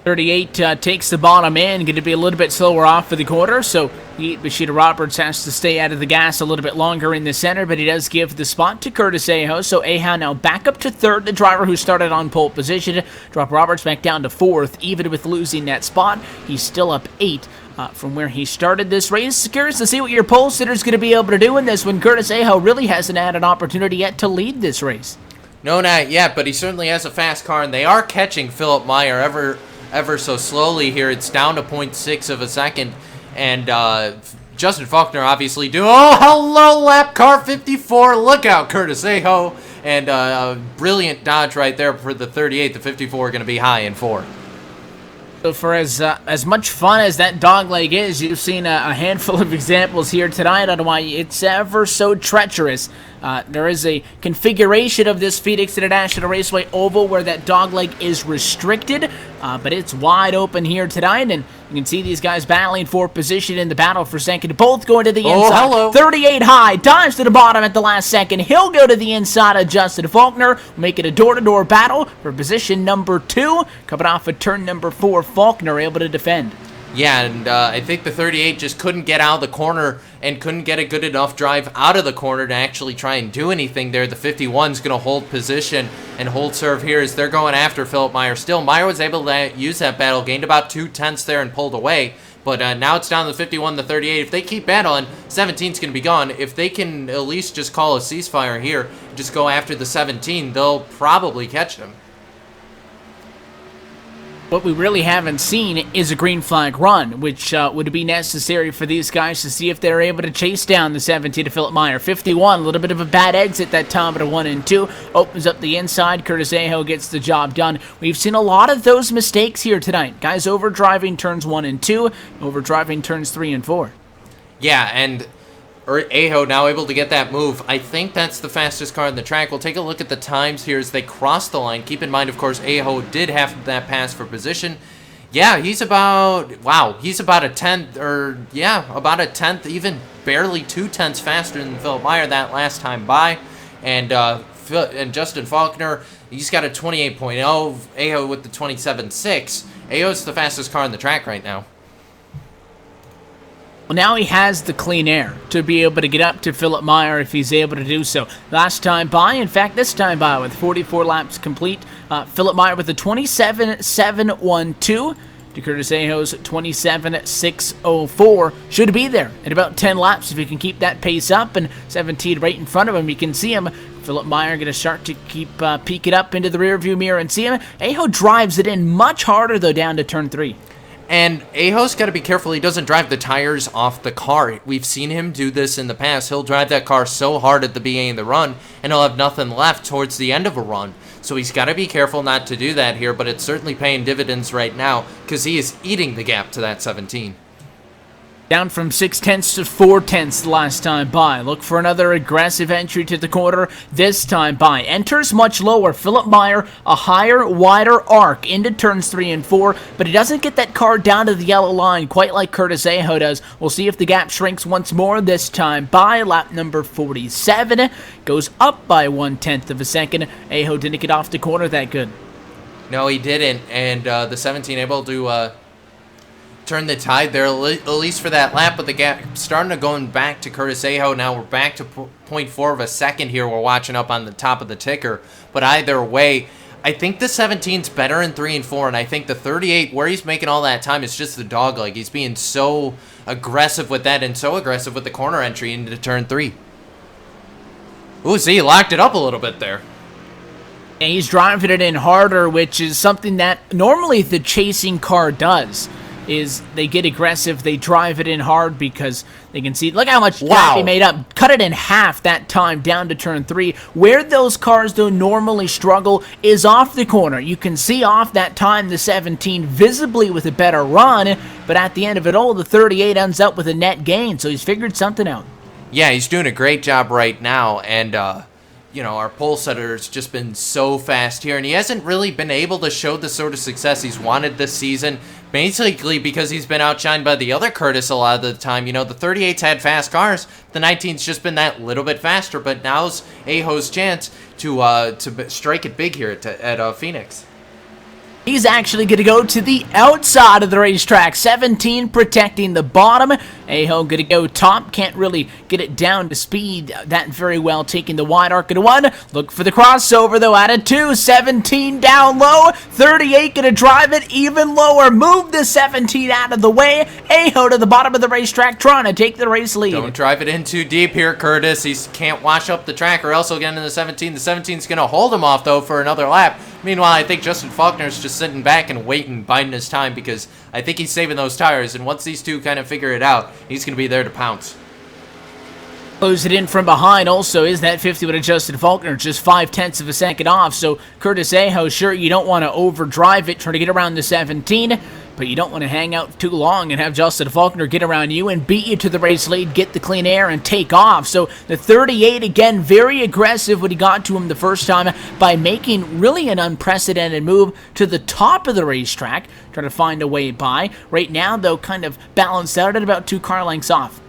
38 takes the bottom in, going to be a little bit slower off for the quarter, so Bashida Roberts has to stay out of the gas a little bit longer in the center, but he does give the spot to Curtis Aho, so Aho now back up to third, the driver who started on pole position. Drop Roberts back down to fourth, even with losing that spot. He's still up 8 from where he started this race. Curious to see what your pole sitter's going to be able to do in this when Curtis Aho really hasn't had an opportunity yet to lead this race. No, not yet, but he certainly has a fast car, and they are catching Philip Meyer ever so slowly here. It's down to 0.6 of a second, and Justin Faulkner obviously doing, oh, hello, lap car 54, look out, Curtis Aho, and brilliant dodge right there for the 38. The 54 going to be high in 4. So for as much fun as that dogleg is, you've seen a handful of examples here tonight on why it's ever so treacherous. There is a configuration of this Phoenix International Raceway oval where that dogleg is restricted, but it's wide open here tonight, and you can see these guys battling for position in the battle for second, both going to the inside. Hello. 38 high, dives to the bottom at the last second. He'll go to the inside of Justin Faulkner, make it a door-to-door battle for position number 2. Coming off of turn number 4, Faulkner able to defend. Yeah, and I think the 38 just couldn't get out of the corner and couldn't get a good enough drive out of the corner to actually try and do anything there. The 51's going to hold position and hold serve here as they're going after Philip Meyer. Still, Meyer was able to use that battle, gained about 2/10 there and pulled away. But now it's down to the 51, the 38. If they keep battling, 17's going to be gone. If they can at least just call a ceasefire here, just go after the 17, they'll probably catch them. What we really haven't seen is a green flag run, which would be necessary for these guys to see if they're able to chase down the 17 to Philip Meyer. 51, a little bit of a bad exit that time at a 1 and 2. Opens up the inside. Curtis Aho gets the job done. We've seen a lot of those mistakes here tonight. Guys overdriving turns 1 and 2, overdriving turns 3 and 4. Yeah, and Aho now able to get that move. I think that's the fastest car on the track. We'll take a look at the times here as they cross the line. Keep in mind, of course, Aho did have that pass for position. Yeah, he's about, wow, he's about a 10th, or yeah, about a 10th, even barely 2/10 faster than Philip Meyer that last time by. And Justin Faulkner, he's got a 28.0, Aho with the 27.6. Aho's the fastest car on the track right now. Well, now he has the clean air to be able to get up to Philip Meyer if he's able to do so. Last time by, in fact, this time by with 44 laps complete, Philip Meyer with a 27.712 to Curtis Aho's 27.604. Should be there in about 10 laps if he can keep that pace up, and 17 right in front of him. You can see him. Philip Meyer going to start to keep peeking up into the rearview mirror and see him. Aho drives it in much harder, though, down to turn 3. And Aho's got to be careful he doesn't drive the tires off the car. We've seen him do this in the past. He'll drive that car so hard at the beginning of the run, and he'll have nothing left towards the end of a run. So he's got to be careful not to do that here, but it's certainly paying dividends right now because he is eating the gap to that 17. Down from 0.6 to 0.4 last time by. Look for another aggressive entry to the corner this time by. Enters much lower. Philip Meyer, a higher, wider arc into turns 3 and 4, but he doesn't get that car down to the yellow line quite like Curtis Aho does. We'll see if the gap shrinks once more this time by. Lap number 47 goes up by 1/10 of a second. Aho didn't get off the corner that good. No, he didn't, and the 17 able to turn the tide there, at least for that lap, but the gap starting to going back to Curtis Aho. Now we're back to 0.4 of a second here. We're watching up on the top of the ticker, but either way, I think the 17's better in 3 and 4, and I think the 38, where he's making all that time, is just the dog leg. He's being so aggressive with that and so aggressive with the corner entry into turn 3. Ooh, see, he locked it up a little bit there. And he's driving it in harder, which is something that normally the chasing car does. Is they get aggressive, they drive it in hard because they can see, look how much he made up. Cut it in half that time down to turn 3. Where those cars, though, normally struggle is off the corner. You can see off that time the 17 visibly with a better run, but at the end of it all, the 38 ends up with a net gain, so he's figured something out. Yeah, he's doing a great job right now, and, you know, our pole setter's just been so fast here, and he hasn't really been able to show the sort of success he's wanted this season, basically because he's been outshined by the other Curtis a lot of the time. You know, the 38's had fast cars, the 19's just been that little bit faster, but now's Aho's chance to strike it big here at Phoenix. He's actually going to go to the outside of the racetrack. 17 protecting the bottom. Aho going to go top. Can't really get it down to speed that very well. Taking the wide arc at 1. Look for the crossover, though, at a 2. 17 down low. 38 going to drive it even lower. Move the 17 out of the way. Aho to the bottom of the racetrack trying to take the race lead. Don't drive it in too deep here, Curtis. He can't wash up the track or else he'll get into the 17. The 17's going to hold him off, though, for another lap. Meanwhile, I think Justin Faulkner's just sitting back and waiting, biding his time, because I think he's saving those tires, and once these two kind of figure it out, he's going to be there to pounce. Close it in from behind also is that 50 with Justin Faulkner, just 0.5 of a second off, so Curtis Aho, sure, you don't want to overdrive it, trying to get around the 17, but you don't want to hang out too long and have Justin Faulkner get around you and beat you to the race lead, get the clean air, and take off. So the 38, again, very aggressive when he got to him the first time by making really an unprecedented move to the top of the racetrack, trying to find a way by. Right now, though, kind of balanced out at about 2 car lengths off.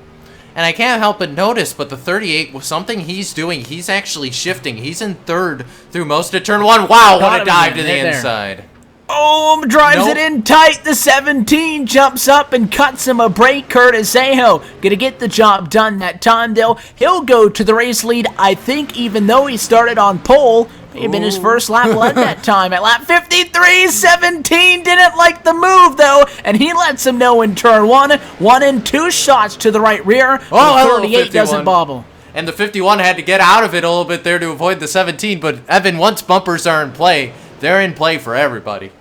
And I can't help but notice, but the 38, with something he's doing, he's actually shifting. He's in 3rd through most of turn 1. Wow, what a dive to the inside. Oh, drives it in tight. The 17 jumps up and cuts him a break. Curtis Aho gonna get the job done that time, though. He'll go to the race lead, I think, even though he started on pole. May have been his first lap led that time. At lap 53, 17 didn't like the move, though, and he lets him know in turn 1. 1 and 2 shots to the right rear. Oh, the 38 doesn't bobble. And the 51 had to get out of it a little bit there to avoid the 17, but Evan, once bumpers are in play, they're in play for everybody.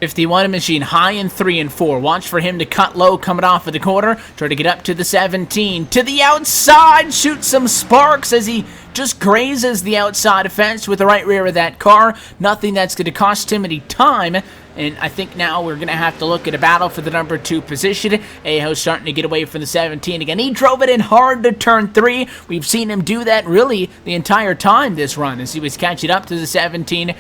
51 machine high in 3 and 4. Watch for him to cut low coming off of the corner. Try to get up to the 17. To the outside. Shoot some sparks as he just grazes the outside fence with the right rear of that car. Nothing that's going to cost him any time. And I think now we're going to have to look at a battle for the number 2 position. Aho starting to get away from the 17 again. He drove it in hard to turn 3. We've seen him do that really the entire time this run as he was catching up to the 17. A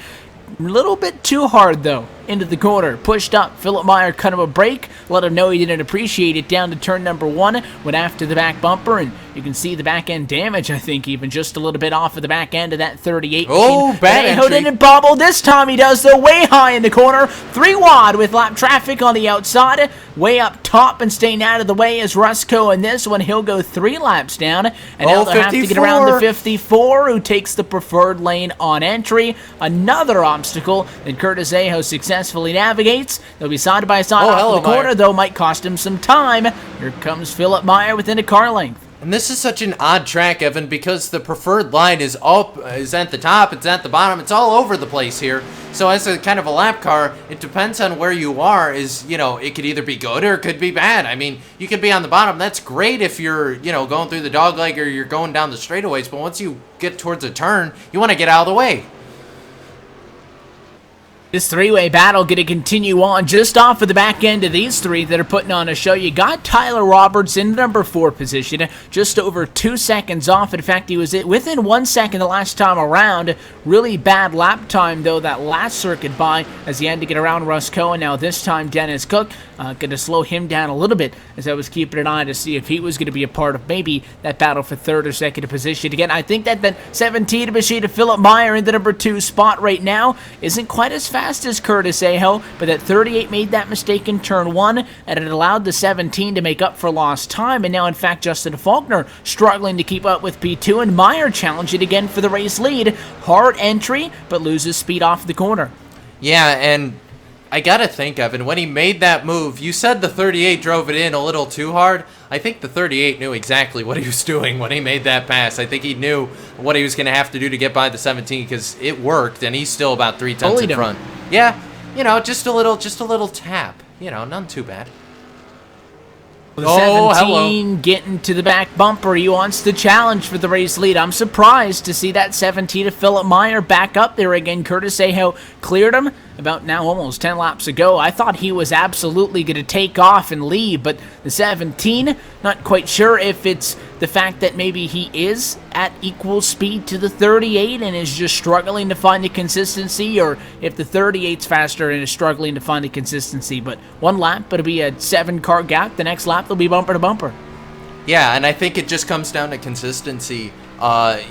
little bit too hard, though. Into the corner, pushed up. Philip Meyer cut him a break, let him know he didn't appreciate it down to turn number 1, went after the back bumper, and you can see the back end damage, I think, even just a little bit off of the back end of that 38. Oh, bad entry. Didn't bobble this time. He does, though, way high in the corner, 3 wide with lap traffic on the outside, way up top and staying out of the way is Rusko, and this one he'll go 3 laps down, and now they'll have to get around the 54, who takes the preferred lane on entry. Another obstacle that Curtis Aho successfully navigates. They'll be side by side off the corner, though, might cost him some time. Here comes Philip Meyer within a car length. And this is such an odd track, Evan, because the preferred line is at the top, it's at the bottom, it's all over the place here. So as a kind of a lap car, it depends on where you are. It could either be good or it could be bad. I mean, you could be on the bottom. That's great if you're, going through the dogleg or you're going down the straightaways. But once you get towards a turn, you want to get out of the way. This 3-way battle going to continue on just off of the back end of these 3 that are putting on a show. You got Tyler Roberts in the number 4 position, just over 2 seconds off. In fact, he was within 1 second the last time around. Really bad lap time, though, that last circuit by as he had to get around Rusko. And now this time, Dennis Cook going to slow him down a little bit as I was keeping an eye to see if he was going to be a part of maybe that battle for 3rd or 2nd position. Again, I think that 17 machine of Philip Meyer in the number 2 spot right now isn't quite as fast fast as Curtis Aho, but that 38 made that mistake in turn 1, and it allowed the 17 to make up for lost time, and now in fact Justin Faulkner struggling to keep up with P2, and Meyer challenging again for the race lead. Hard entry, but loses speed off the corner. Yeah, and I gotta think, Evan, when he made that move, you said the 38 drove it in a little too hard. I think the 38 knew exactly what he was doing when he made that pass. I think he knew what he was going to have to do to get by the 17 because it worked, and he's still about 3/10 in front. Yeah, you know, just a little tap. You know, none too bad. The 17 getting to the back bumper. He wants the challenge for the race lead. I'm surprised to see that 17 of Philip Meyer back up there again. Curtis Aho cleared him about now almost 10 laps ago. I thought he was absolutely going to take off and lead, but the 17, not quite sure if it's the fact that maybe he is at equal speed to the 38 and is just struggling to find the consistency, or if the 38's faster and is struggling to find the consistency. But one lap, it'll be a 7-car gap. The next lap, they'll be bumper to bumper. Yeah, and I think it just comes down to consistency.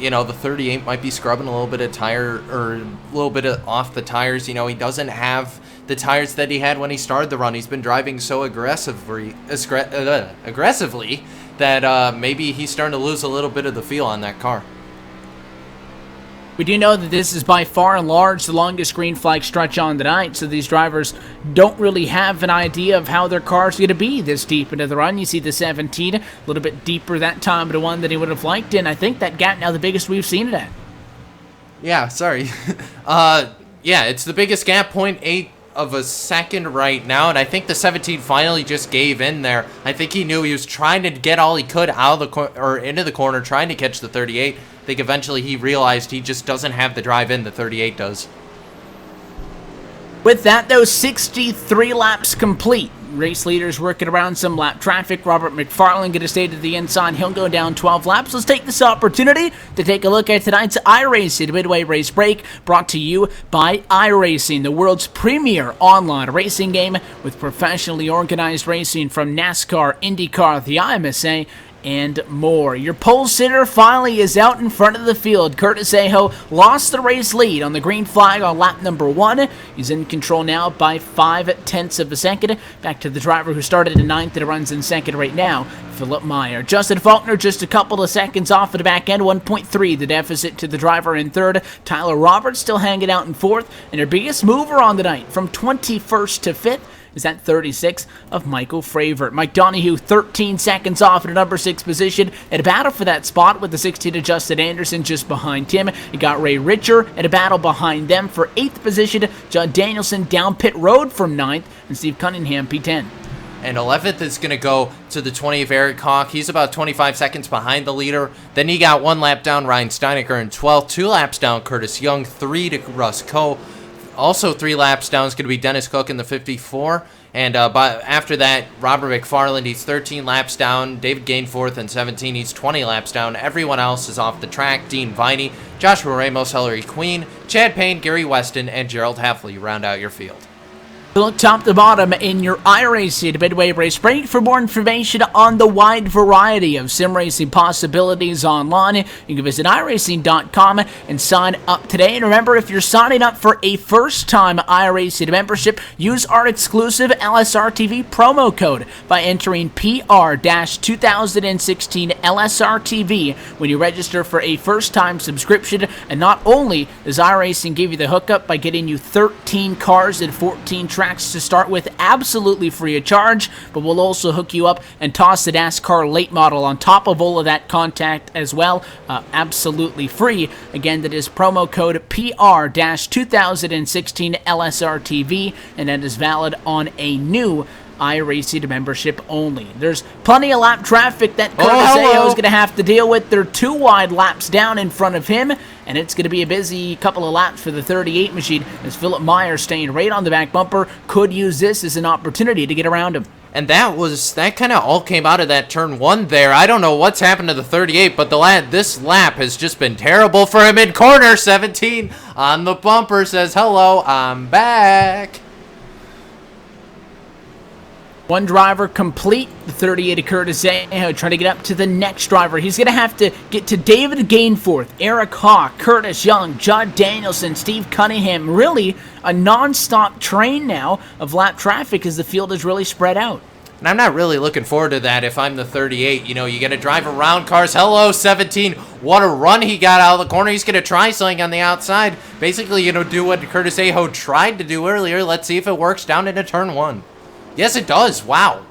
You know, the 38 might be scrubbing a little bit of tire, or a little bit off the tires. You know, he doesn't have the tires that he had when he started the run. He's been driving so aggressively that maybe he's starting to lose a little bit of the feel on that car. We do know that this is by far and large the longest green flag stretch on the night, so these drivers don't really have an idea of how their car's going to be this deep into the run. You see the 17 a little bit deeper that time to one than he would have liked, and I think that gap now the biggest we've seen it at. Yeah, sorry. Yeah, it's the biggest gap, 0.8 of a second right now, and I think the 17 finally just gave in there. I think he knew he was trying to get all he could out of the or into the corner, trying to catch the 38. I think eventually he realized he just doesn't have the drive in the 38 does. With that, though, 63 laps complete. Race leaders working around some lap traffic. Robert McFarland going to stay to the inside. He'll go down 12 laps. Let's take this opportunity to take a look at tonight's iRacing Midway Race Break, brought to you by iRacing, the world's premier online racing game with professionally organized racing from NASCAR, IndyCar, the IMSA, and more. Your pole sitter finally is out in front of the field. Curtis Aho lost the race lead on the green flag on lap number 1. He's in control now by 0.5 of a second. Back to the driver who started in 9th and runs in 2nd right now, Philip Meyer. Justin Faulkner just a couple of seconds off of the back end, 1.3 the deficit to the driver in 3rd. Tyler Roberts still hanging out in 4th, and their biggest mover on the night from 21st to 5th is that 36 of Michael Fravert. Mike Donahue 13 seconds off in a number 6 position at a battle for that spot with the 16 of Justin Anderson just behind him. You got Ray Richer at a battle behind them for 8th position. John Danielson down pit road from 9th, and Steve Cunningham P10. And 11th is going to go to the 20 of Eric Hawk. He's about 25 seconds behind the leader. Then you got 1 lap down Ryan Steinecker in 12th, 2 laps down Curtis Young, 3 to Russ Coe. Also 3 laps down is going to be Dennis Cook in the 54. And after that, Robert McFarland, he's 13 laps down. David Gainforth in 17, he's 20 laps down. Everyone else is off the track. Dean Viney, Joshua Ramos, Hillary Queen, Chad Payne, Gary Weston, and Gerald Heffley round out your field. Look top to bottom in your iRacing Midway Race Break. For more information on the wide variety of sim racing possibilities online, you can visit iRacing.com and sign up today. And remember, if you're signing up for a first-time iRacing membership, use our exclusive LSRTV promo code by entering PR-2016 LSRTV when you register for a first-time subscription. And not only does iRacing give you the hookup by getting you 13 cars and 14 tracks to start with absolutely free of charge, but we'll also hook you up and toss the NASCAR late model on top of all of that contact as well, absolutely free. Again, that is promo code PR-2016 LSRTV, and that is valid on a new iRacing membership only. There's plenty of lap traffic that Curtis Aho is going to have to deal with. They're 2 wide laps down in front of him, and it's going to be a busy couple of laps for the 38 machine as Philip Meyer, staying right on the back bumper, could use this as an opportunity to get around him. And that kind of all came out of that turn 1 there. I don't know what's happened to the 38, but this lap has just been terrible for him in corner. 17 on the bumper says, "Hello, I'm back." One driver complete, the 38 of Curtis Aho, trying to get up to the next driver. He's going to have to get to David Gainforth, Eric Hawk, Curtis Young, Judd Danielson, Steve Cunningham. Really a non-stop train now of lap traffic as the field is really spread out. And I'm not really looking forward to that if I'm the 38. You know, you got to drive around cars. Hello, 17. What a run he got out of the corner. He's going to try something on the outside. Basically, you know, do what Curtis Aho tried to do earlier. Let's see if it works down into turn 1. Yes, it does. Wow.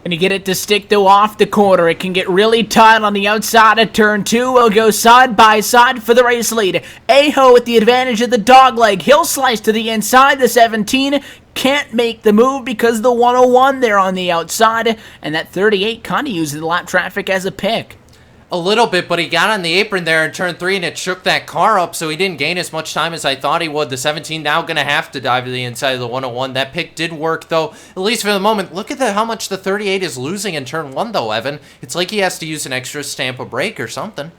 And you get it to stick, though, off the corner. It can get really tight on the outside of turn 2. We'll go side by side for the race lead. Aho with the advantage of the dog leg. He'll slice to the inside. The 17 can't make the move because the 101 there on the outside. And that 38 kind of uses the lap traffic as a pick. A little bit, but he got on the apron there in turn 3, and it shook that car up, so he didn't gain as much time as I thought he would. The 17 now going to have to dive to the inside of the 101. That pick did work, though, at least for the moment. Look at how much the 38 is losing in turn 1, though, Evan. It's like he has to use an extra stamp of brake or something.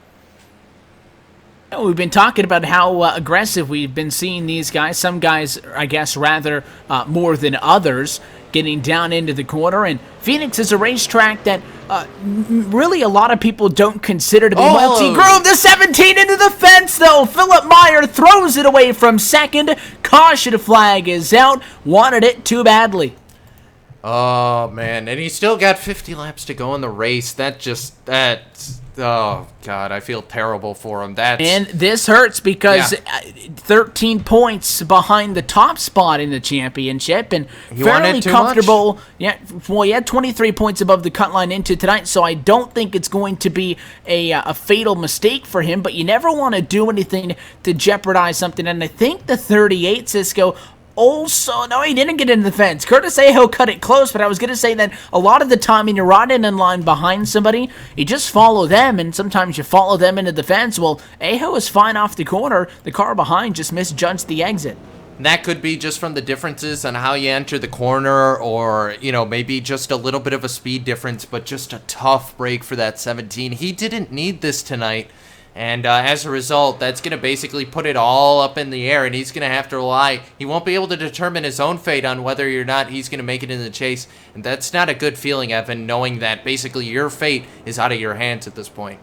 We've been talking about how aggressive we've been seeing these guys. Some guys, I guess, rather more than others, getting down into the corner. And Phoenix is a racetrack that really a lot of people don't consider to be multi-groomed. The 17 into the fence, though. Philip Meyer throws it away from second. Caution flag is out. Wanted it too badly. Oh, man. And he still got 50 laps to go in the race. Oh, God, I feel terrible for him. And this hurts because 13 points behind the top spot in the championship and fairly comfortable. Much? Yeah, well, he had 23 points above the cut line into tonight, so I don't think it's going to be a fatal mistake for him, but you never want to do anything to jeopardize something. And I think the 38, Cisco, also, no, he didn't get into the fence. Curtis Aho cut it close, but I was going to say that a lot of the time when you're riding in line behind somebody, you just follow them, and sometimes you follow them into the fence. Well, Aho is fine off the corner. The car behind just misjudged the exit. That could be just from the differences on how you enter the corner or, you know, maybe just a little bit of a speed difference, but just a tough break for that 17. He didn't need this tonight. And as a result, that's going to basically put it all up in the air, and he's going to have to rely. He won't be able to determine his own fate on whether or not he's going to make it in the chase. And that's not a good feeling, Evan, knowing that basically your fate is out of your hands at this point.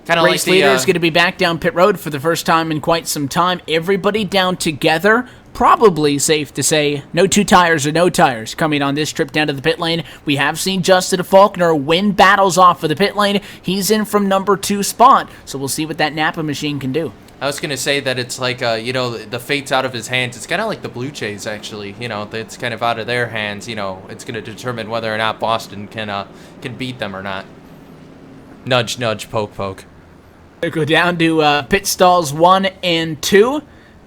Kind of race leader is going to be back down pit road for the first time in quite some time. Everybody down together. Probably safe to say no two tires or no tires coming on this trip down to the pit lane. We have seen Justin Faulkner win battles off of the pit lane. He's in from number 2 spot, so we'll see what that Napa machine can do. I was going to say that it's like, you know, the fate's out of his hands. It's kind of like the Blue Jays, actually. You know, it's kind of out of their hands. You know, it's going to determine whether or not Boston can beat them or not. Nudge, nudge, poke, poke. We'll go down to pit stalls 1 and 2.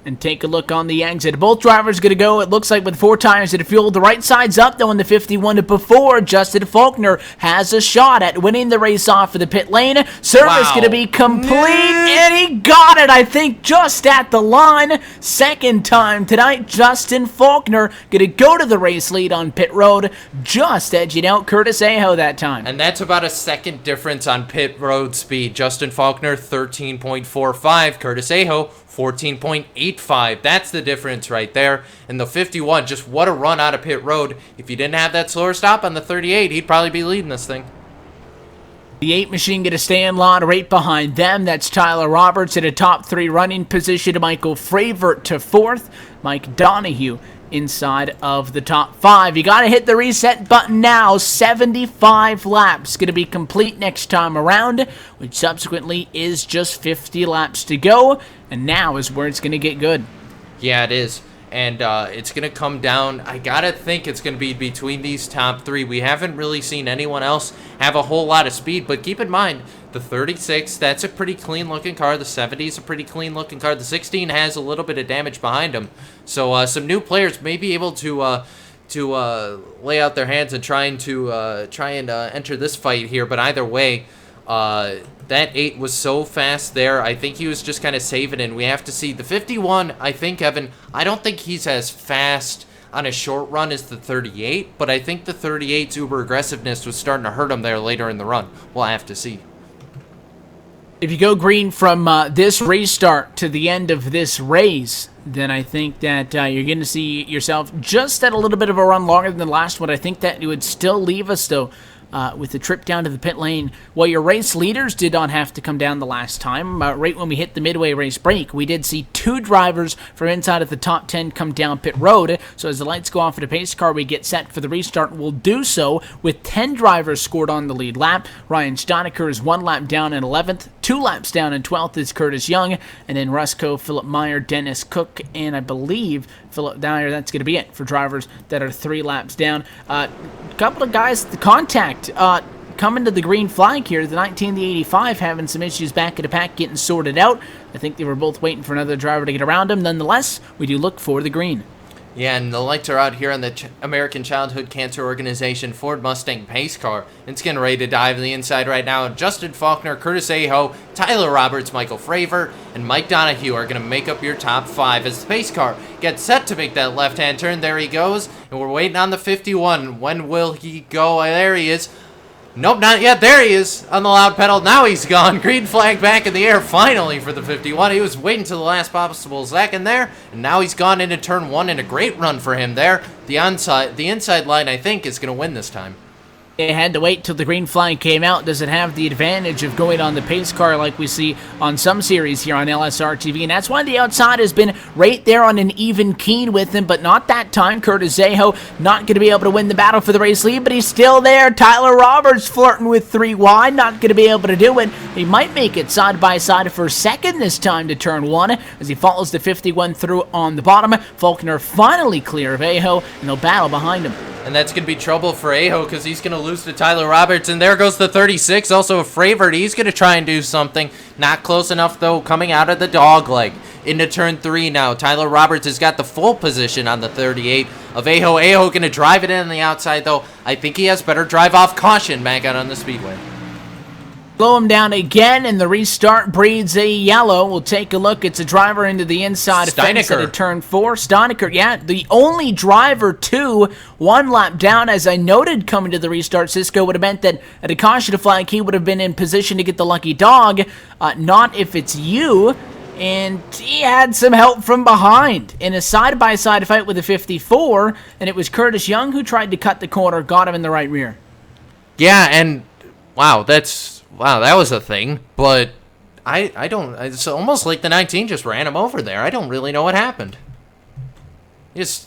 And take a look on the exit. Both drivers going to go, it looks like, with 4 tires of fuel. The right side's up, though, in the 51 before. Justin Faulkner has a shot at winning the race off of the pit lane. Service going to be complete, and he got it, I think, just at the line. Second time tonight, Justin Faulkner going to go to the race lead on pit road, just edging out Curtis Aho that time. And that's about a second difference on pit road speed. Justin Faulkner, 13.45. Curtis Aho, 14.85. That's the difference right there. And the 51, just what a run out of pit road. If you didn't have that slower stop on the 38, he'd probably be leading this thing. The 8 machine going to stay in line right behind them. That's Tyler Roberts in a top 3 running position. Michael Fravert to 4th. Mike Donahue inside of the top 5. You got to hit the reset button now. 75 laps going to be complete next time around, which subsequently is just 50 laps to go. And now is where it's going to get good. Yeah, it is. And it's going to come down. I got to think it's going to be between these top 3. We haven't really seen anyone else have a whole lot of speed. But keep in mind, the 36, that's a pretty clean-looking car. The 70 is a pretty clean-looking car. The 16 has a little bit of damage behind them. So some new players may be able to lay out their hands and try and enter this fight here. But either way, that 8 was so fast there. I think he was just kind of saving it. And we have to see the 51. I think, Evan, I don't think he's as fast on a short run as the 38, but I think the 38's uber aggressiveness was starting to hurt him there later in the run. We'll have to see. If you go green from this restart to the end of this race, then I think that you're going to see yourself just at a little bit of a run longer than the last one. I think that it would still leave us, though, with the trip down to the pit lane. Well, your race leaders did not have to come down the last time. Right when we hit the midway race break, we did see 2 drivers from inside of the top 10 come down pit road. So as the lights go off for the pace car, we get set for the restart. We'll do so with 10 drivers scored on the lead lap. Ryan Steinecker is 1 lap down in 11th. 2 laps down in 12th is Curtis Young. And then Rusko, Philip Meyer, Dennis Cook, and I believe Philip Dyer. That's going to be it for drivers that are 3 laps down. A couple of guys, the contact coming to the green flag here. The 19, the 85 having some issues back of the pack getting sorted out. I think they were both waiting for another driver to get around him. Nonetheless, we do look for the green. Yeah, and the lights are out here on the American Childhood Cancer Organization Ford Mustang pace car. It's getting ready to dive to the inside right now. Justin Faulkner, Curtis Aho, Tyler Roberts, Michael Fravor, and Mike Donahue are going to make up your top 5 as the pace car gets set to make that left-hand turn. There he goes, and we're waiting on the 51. When will he go? There he is. Nope, not yet. There he is on the loud pedal. Now he's gone. Green flag back in the air finally for the 51. He was waiting till the last possible second there, and now he's gone into turn 1 in a great run for him there. The inside line, I think, is going to win this time. They had to wait till the green flag came out. Does it have the advantage of going on the pace car like we see on some series here on LSRTV? And that's why the outside has been right there on an even keen with him, but not that time. Curtis Aho not going to be able to win the battle for the race lead, but he's still there. Tyler Roberts flirting with 3 wide, not going to be able to do it. He might make it side by side for second this time to turn 1 as he follows the 51 through on the bottom. Faulkner finally clear of Aho, and they'll battle behind him. And that's going to be trouble for Aho because he's going to lose to Tyler Roberts. And there goes the 36, also a Fravor. He's going to try and do something. Not close enough, though, coming out of the dog leg. Into turn 3 now. Tyler Roberts has got the full position on the 38 of Aho. Aho going to drive it in on the outside, though. I think he has better drive off caution back out on the speedway. Slow him down again, and the restart breeds a yellow. We'll take a look. It's a driver into the inside fence at turn 4. Steinecker, yeah, the only driver to 1 lap down. As I noted coming to the restart, Cisco would have meant that at a caution flag, he would have been in position to get the lucky dog. Not if it's you. And he had some help from behind in a side-by-side fight with a 54, and it was Curtis Young who tried to cut the corner, got him in the right rear. Yeah, and wow, that was a thing, but I don't, it's almost like the 19 just ran him over there. I don't really know what happened. He was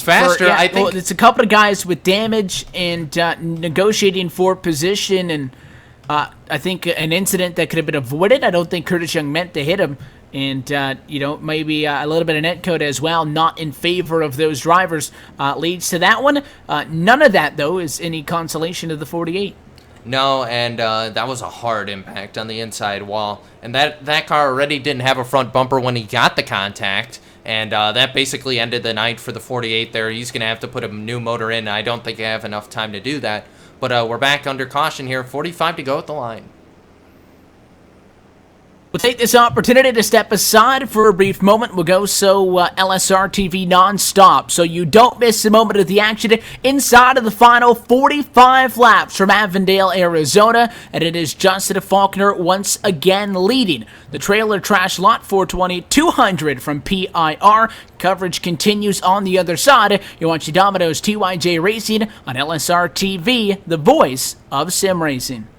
faster, I think. Well, it's a couple of guys with damage and negotiating for position, and I think an incident that could have been avoided. I don't think Curtis Young meant to hit him, and, maybe a little bit of netcode as well, not in favor of those drivers, leads to that one. None of that, though, is any consolation to the 48. No, and that was a hard impact on the inside wall. And that car already didn't have a front bumper when he got the contact. And that basically ended the night for the 48 there. He's going to have to put a new motor in. I don't think I have enough time to do that. But we're back under caution here. 45 to go at the line. We'll take this opportunity to step aside for a brief moment. We'll go LSRTV non-stop, so you don't miss a moment of the action inside of the final 45 laps from Avondale, Arizona. And it is Justin Faulkner once again leading the Trailer Trash Lot 420 200 from PIR. Coverage continues on the other side. You're watching Domino's TYJ Racing on LSRTV, the voice of sim racing.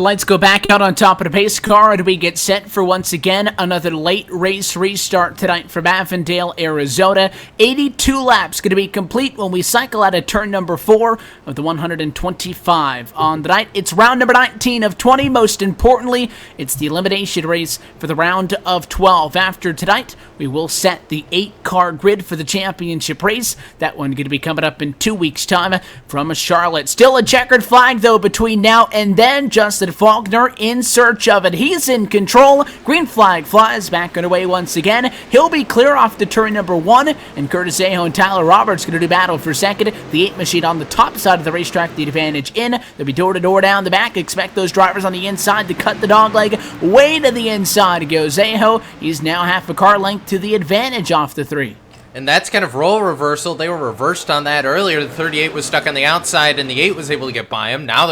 Lights go back out on top of the pace car, and we get set for, once again, another late race restart tonight from Avondale, Arizona. 82 laps going to be complete when we cycle out of turn number 4 of the 125 on the night. It's round number 19 of 20. Most importantly, it's the elimination race for the round of 12. After tonight, we will set the 8-car grid for the championship race. That one going to be coming up in 2 weeks' time from Charlotte. Still a checkered flag, though, between now and then. Justin Faulkner in search of it. He's in control. Green flag flies back underway once again. He'll be clear off to turn number 1, and Curtis Aho and Tyler Roberts going to do battle for second. The 8 machine on the top side of the racetrack, the advantage in. They'll be door-to-door down the back. Expect those drivers on the inside to cut the dog leg. Way to the inside goes Aho. He's now half a car length to the advantage off the 3. And that's kind of role reversal. They were reversed on that earlier. The 38 was stuck on the outside, and the 8 was able to get by him. Now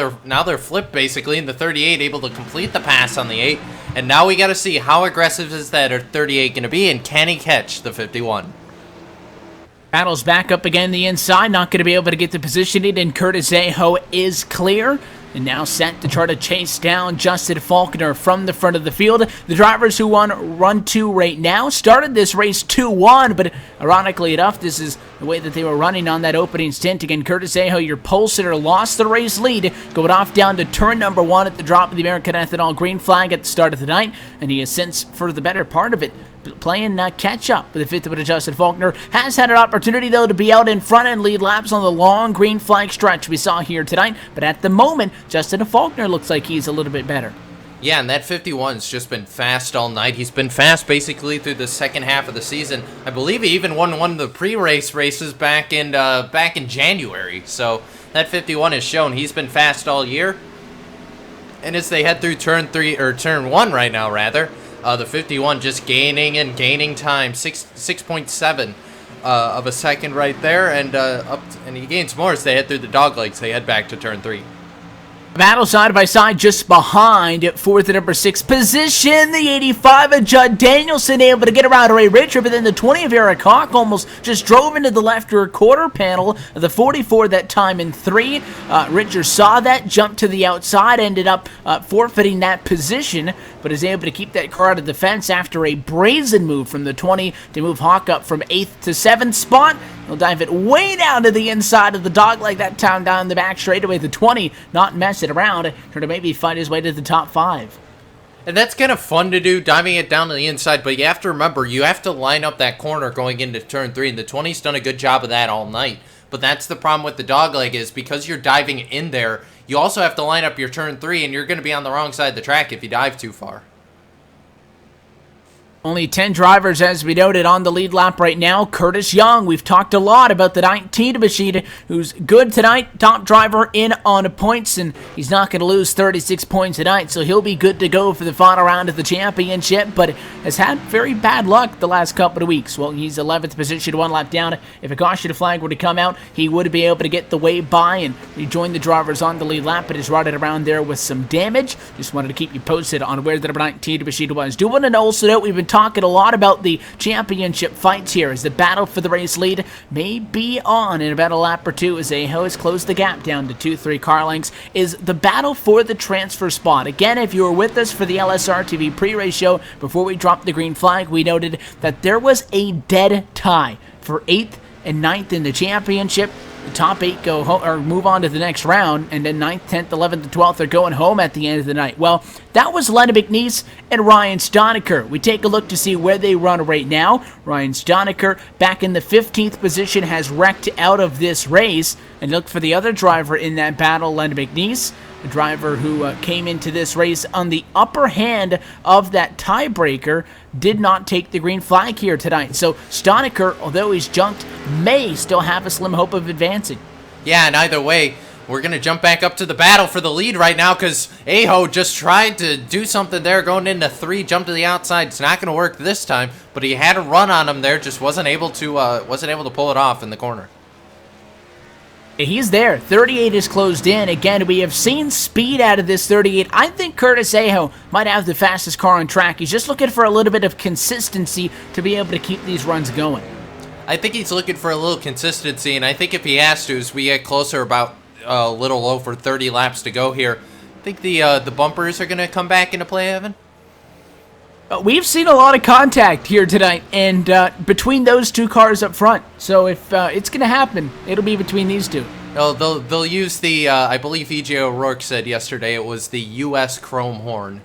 they're flipped, basically, and the 38 able to complete the pass on the 8. And now we got to see how aggressive is that 38 going to be, and can he catch the 51? Battles back up again the inside. Not going to be able to get the positioning, and Curtis Aho is clear. And now set to try to chase down Justin Faulkner from the front of the field. The drivers who won Run 2 right now started this race 2-1, but ironically enough, this is the way that they were running on that opening stint. Again, Curtis Aho, your pole sitter, lost the race lead, going off down to turn number 1 at the drop of the American Ethanol green flag at the start of the night, and he has since, for the better part of it, playing catch-up with the 5th of Justin Faulkner. Has had an opportunity, though, to be out in front and lead laps on the long green flag stretch we saw here tonight, but at the moment, Justin Faulkner looks like he's a little bit better. Yeah, and that 51's just been fast all night. He's been fast basically through the second half of the season. I believe he even won one of the pre-race races back in January. So that 51 has shown he's been fast all year. And as they head through turn 1 right now, rather, the 51 just gaining and gaining time, 6.7 of a second right there, and and he gains more as they head through the doglegs. They head back to turn 3. Battle side by side just behind for the number 6 position. The 85 of Judd Danielson able to get around Ray Richard, but then the 20 of Eric Hawk almost just drove into the left rear quarter panel of the 44 that time in 3. Richard saw that, jumped to the outside, ended up forfeiting that position, but is able to keep that car out of the fence after a brazen move from the 20 to move Hawk up from 8th to 7th spot. He'll dive it way down to the inside of the dogleg that time down the back straightaway. The 20 not messing around, trying to maybe find his way to the top 5. And that's kind of fun to do, diving it down to the inside, but you have to remember, you have to line up that corner going into turn 3, and the 20's done a good job of that all night. But that's the problem with the dogleg, is because you're diving in there, you also have to line up your turn 3, and you're going to be on the wrong side of the track if you dive too far. Only 10 drivers, as we noted, on the lead lap right now. Curtis Young, we've talked a lot about the 19 machine, who's good tonight, top driver in on points, and he's not going to lose 36 points tonight, so he'll be good to go for the final round of the championship, but has had very bad luck the last couple of weeks. Well, he's 11th position, 1 lap down. If a caution flag were to come out, he would be able to get the way by and rejoin the drivers on the lead lap, but is routed around there with some damage. Just wanted to keep you posted on where the number 19 machine was. Do want to also note, we've been talking a lot about the championship fights here, as the battle for the race lead may be on in about a lap or 2 as Aho has closed the gap down to 2-3 car lengths. Is the battle for the transfer spot. Again, if you were with us for the LSRTV pre-race show before we dropped the green flag, we noted that there was a dead tie for 8th and 9th in the championship. The top 8 go home, or move on to the next round, and then 9th, 10th, 11th, and 12th are going home at the end of the night. Well, that was Lennon McNeese and Ryan Stoneker. We take a look to see where they run right now. Ryan Stoneker, back in the 15th position, has wrecked out of this race. And look for the other driver in that battle, Lennon McNeese, a driver who came into this race on the upper hand of that tiebreaker, did not take the green flag here tonight. So Stoneker, although he's junked, may still have a slim hope of advancing. Yeah, and either way, we're going to jump back up to the battle for the lead right now, because Aho just tried to do something there going into 3, jump to the outside. It's not going to work this time, but he had a run on him there, just wasn't able to pull it off in the corner. He's there. 38 is closed in. Again, we have seen speed out of this 38. I think Curtis Aho might have the fastest car on track. He's just looking for a little bit of consistency to be able to keep these runs going. I think he's looking for a little consistency, and I think if he has to, as we get closer, about a little over 30 laps to go here, Think the bumpers are going to come back into play, Evan? We've seen a lot of contact here tonight, and between those two cars up front. So if it's going to happen, it'll be between these two. Oh, they'll use the, I believe E.J. O'Rourke said yesterday it was the U.S. chrome horn,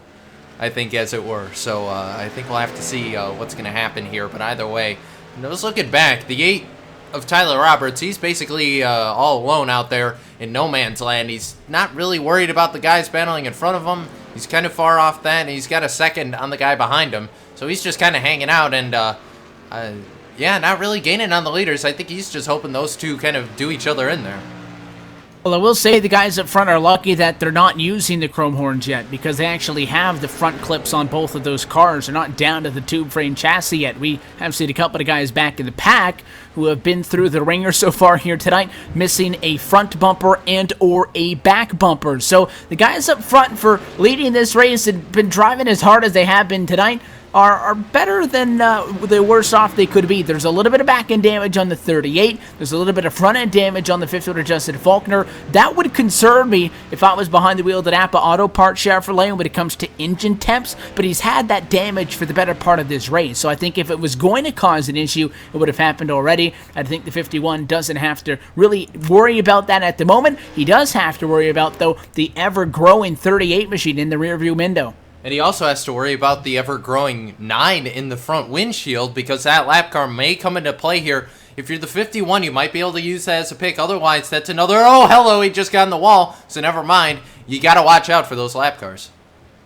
I think, as it were. So I think we'll have to see what's going to happen here. But either way, I was looking back, the 8 of Tyler Roberts, he's basically all alone out there in no man's land. He's not really worried about the guys battling in front of him. He's kind of far off that, and he's got a second on the guy behind him. So he's just kind of hanging out and, yeah, not really gaining on the leaders. I think he's just hoping those two kind of do each other in there. Well, I will say the guys up front are lucky that they're not using the chrome horns yet, because they actually have the front clips on both of those cars. They're not down to the tube frame chassis yet. We have seen a couple of guys back in the pack who have been through the ringer so far here tonight, missing a front bumper and or a back bumper. So the guys up front for leading this race and been driving as hard as they have been tonight are better than the worse off they could be. There's a little bit of back-end damage on the 38. There's a little bit of front-end damage on the fifth-wheel adjusted Faulkner. That would concern me if I was behind the wheel of the Napa Auto Parts Chevrolet when it comes to engine temps, but he's had that damage for the better part of this race. So I think if it was going to cause an issue, it would have happened already. I think the 51 doesn't have to really worry about that at the moment. He does have to worry about, though, the ever-growing 38 machine in the rearview window. And he also has to worry about the ever-growing 9 in the front windshield, because that lap car may come into play here. If you're the 51, you might be able to use that as a pick. Otherwise, that's another, oh, hello, he just got in the wall. So never mind. You got to watch out for those lap cars.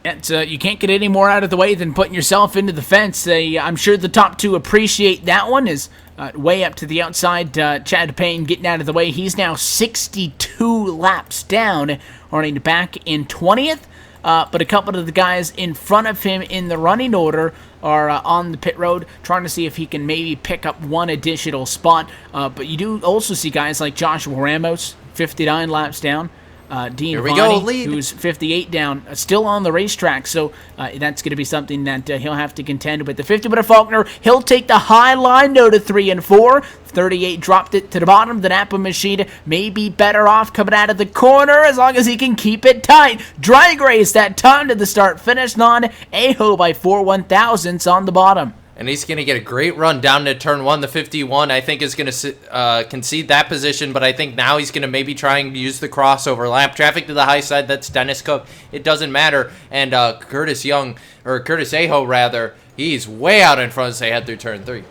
You can't get any more out of the way than putting yourself into the fence. I'm sure the top two appreciate that one. Is way up to the outside. Chad Payne getting out of the way. He's now 62 laps down, running back in 20th. But a couple of the guys in front of him in the running order are on the pit road, trying to see if he can maybe pick up one additional spot. But you do also see guys like Joshua Ramos, 59 laps down. Dean Vonnie, who's 58 down, still on the racetrack, so that's going to be something that he'll have to contend with. The 50 with Faulkner, he'll take the high line, though, to 3 and 4. 38 dropped it to the bottom. The Napa machine may be better off coming out of the corner as long as he can keep it tight. Drag race that time to the start-finish line. Aho by 4 1/1000ths on the bottom. And he's going to get a great run down to turn 1. The 51, I think, is going to concede that position, but I think now he's going to maybe try and use the crossover lap. Traffic to the high side, that's Dennis Cook. It doesn't matter. And Curtis Aho, rather, he's way out in front as they head through turn 3.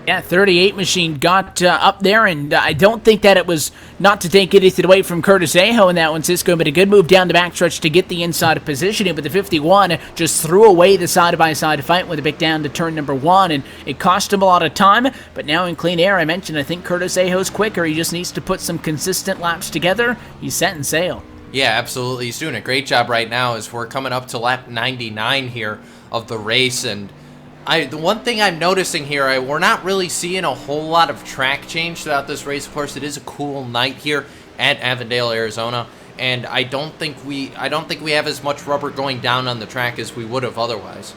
Yeah, 38 machine got up there, and I don't think that it was not to take anything away from Curtis Aho in that one, Cisco, but a good move down the backstretch to get the inside positioning, but the 51 just threw away the side-by-side fight with a bit down to turn number 1, and it cost him a lot of time, but now in clean air, I mentioned, I think Curtis Aho's quicker. He just needs to put some consistent laps together. He's set and sail. Yeah, absolutely. He's doing a great job right now as we're coming up to lap 99 here of the race, and the one thing I'm noticing here, we're not really seeing a whole lot of track change throughout this race. Of course, it is a cool night here at Avondale, Arizona, and I don't think we have as much rubber going down on the track as we would have otherwise.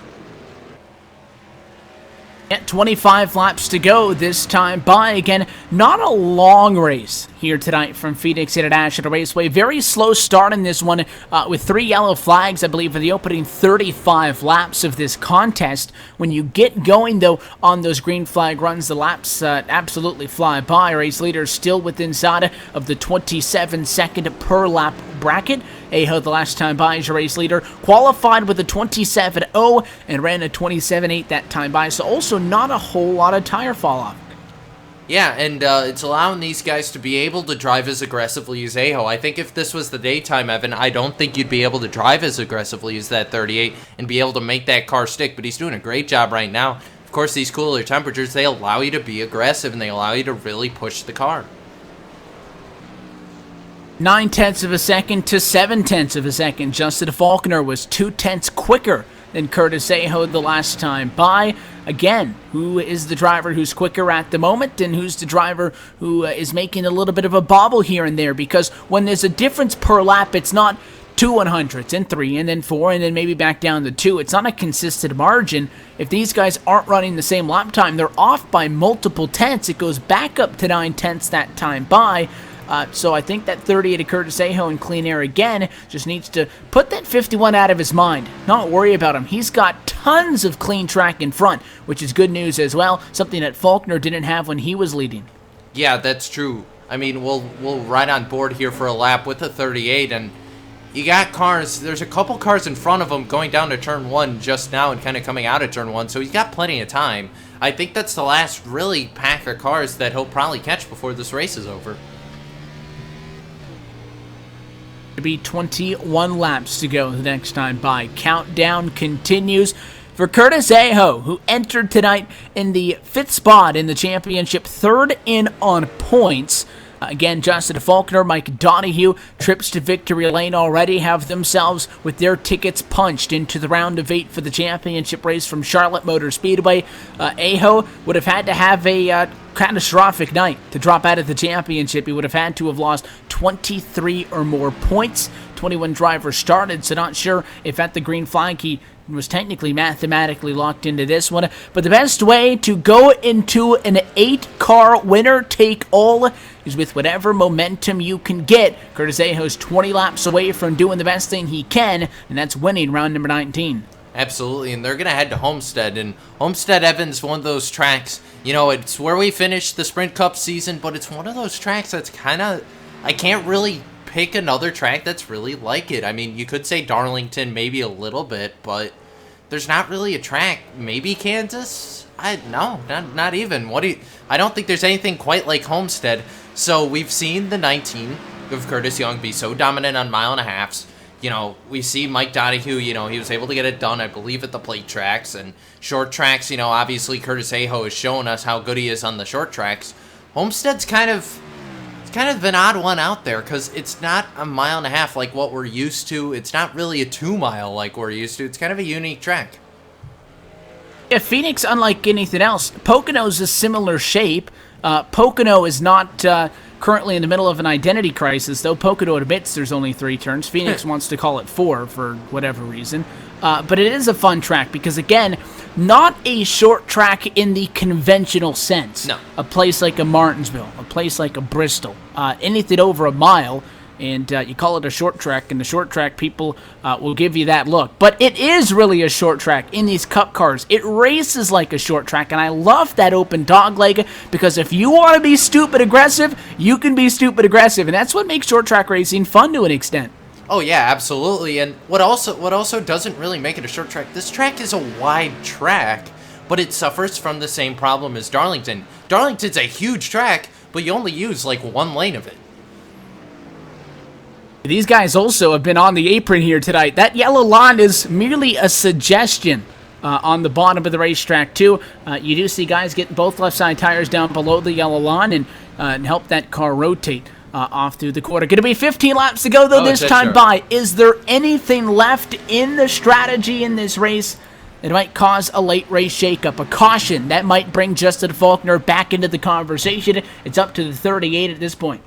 At 25 laps to go this time by. Again, not a long race here tonight from Phoenix International Raceway. Very slow start in this one with 3 yellow flags, I believe, for the opening 35 laps of this contest. When you get going, though, on those green flag runs, the laps absolutely fly by. Race leader still within inside of the 27-second per lap bracket. Aho, the last time by, is your race leader. Qualified with a 27.0 and ran a 27.8 that time by. So also not a whole lot of tire fall off. Yeah, and it's allowing these guys to be able to drive as aggressively as Aho. I think if this was the daytime, Evan, I don't think you'd be able to drive as aggressively as that 38 and be able to make that car stick, but he's doing a great job right now. Of course, these cooler temperatures, they allow you to be aggressive and they allow you to really push the car. 0.9 of a second to 0.7 of a second. Justin Faulkner was 0.2 quicker than Curtis Aho the last time by. Again, who is the driver who's quicker at the moment, and who's the driver who is making a little bit of a bobble here and there? Because when there's a difference per lap, it's not 2 100ths and 3 and then 4 and then maybe back down to 2. It's not a consistent margin. If these guys aren't running the same lap time, they're off by multiple tenths. It goes back up to 0.9 that time by. So I think that 38 of Curtis Ajo in clean air again just needs to put that 51 out of his mind. Not worry about him. He's got tons of clean track in front, which is good news as well. Something that Faulkner didn't have when he was leading. Yeah, that's true. I mean, we'll ride on board here for a lap with the 38, and you got cars. There's a couple cars in front of him going down to turn 1 just now and kind of coming out of turn 1, so he's got plenty of time. I think that's the last really pack of cars that he'll probably catch before this race is over. To be 21 laps to go the next time by. Countdown continues for Curtis Ajo, who entered tonight in the 5th spot in the championship, 3rd in on points. Again, Justin Faulkner, Mike Donahue, trips to victory lane already have themselves with their tickets punched into the round of 8 for the championship race from Charlotte Motor Speedway. Ajo would have had to have a catastrophic night to drop out of the championship. He would have had to have lost 23 or more points. 21 drivers started, so not sure if at the green flag he was technically mathematically locked into this one. But the best way to go into an 8-car winner-take-all is with whatever momentum you can get. Curtis Ajo's 20 laps away from doing the best thing he can, and that's winning round number 19. Absolutely, and they're going to head to Homestead, and Homestead Evans, one of those tracks, you know, it's where we finished the Sprint Cup season, but it's one of those tracks that's kind of, I can't really pick another track that's really like it. I mean, you could say Darlington maybe a little bit, but there's not really a track. Maybe Kansas? No, not even. I don't think there's anything quite like Homestead. So we've seen the 19 of Curtis Young be so dominant on mile and a halves. You know, we see Mike Donahue, you know, he was able to get it done, I believe, at the plate tracks. And short tracks, you know, obviously Curtis Ajo has shown us how good he is on the short tracks. Homestead's kind of an odd one out there because it's not a mile and a half like what we're used to. It's not really a 2 mile like we're used to. It's kind of a unique track. Yeah, Phoenix, unlike anything else, Pocono's a similar shape. Pocono is not currently in the middle of an identity crisis, though Pocono admits there's only 3 turns. Phoenix wants to call it 4 for whatever reason. But it is a fun track because, again, not a short track in the conventional sense. No. A place like a Martinsville, a place like a Bristol, anything over a mile, and you call it a short track, and the short track people will give you that look. But it is really a short track in these Cup cars. It races like a short track, and I love that open dogleg because if you want to be stupid aggressive, you can be stupid aggressive, and that's what makes short track racing fun to an extent. Oh yeah, absolutely. And what also doesn't really make it a short track, this track is a wide track, but it suffers from the same problem as Darlington. Darlington's a huge track, but you only use like 1 lane of it. These guys also have been on the apron here tonight. That yellow line is merely a suggestion on the bottom of the racetrack too. You do see guys getting both left side tires down below the yellow line and help that car rotate off through the quarter. Going to be 15 laps to go, though, this time by. Is there anything left in the strategy in this race that might cause a late race shakeup? A caution that might bring Justin Faulkner back into the conversation. It's up to the 38 at this point.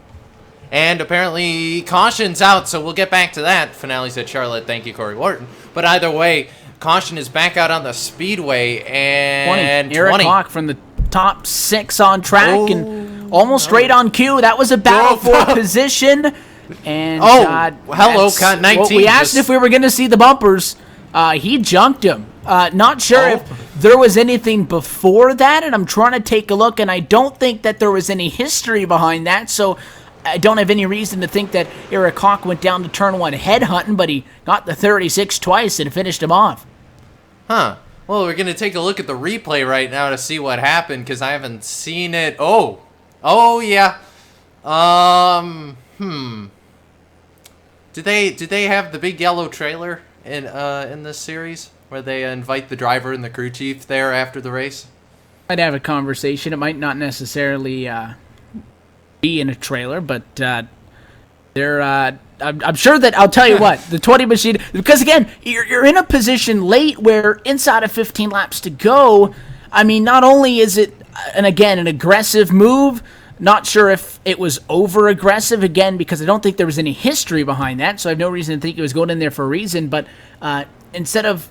And apparently caution's out, so we'll get back to that. Finales at Charlotte. Thank you, Corey Wharton. But either way, caution is back out on the speedway, and 20. Eric Hawk from the top 6 on track and almost right on cue. That was a battle for position. And hello, 19. Well, we asked if we were going to see the bumpers. He junked him. Not sure if there was anything before that, and I'm trying to take a look, and I don't think that there was any history behind that, so I don't have any reason to think that Eric Hawk went down to turn 1 headhunting, but he got the 36 twice and finished him off. Huh. Well, we're going to take a look at the replay right now to see what happened, because I haven't seen it. Oh, yeah. Did they have the big yellow trailer in this series where they invite the driver and the crew chief there after the race? I'd have a conversation. It might not necessarily be in a trailer, but I'm sure that I'll tell you what, the 20 machine, because again, you're in a position late where inside of 15 laps to go, I mean, not only is it, and again, an aggressive move, not sure if it was over-aggressive, again, because I don't think there was any history behind that, so I have no reason to think it was going in there for a reason, but instead of,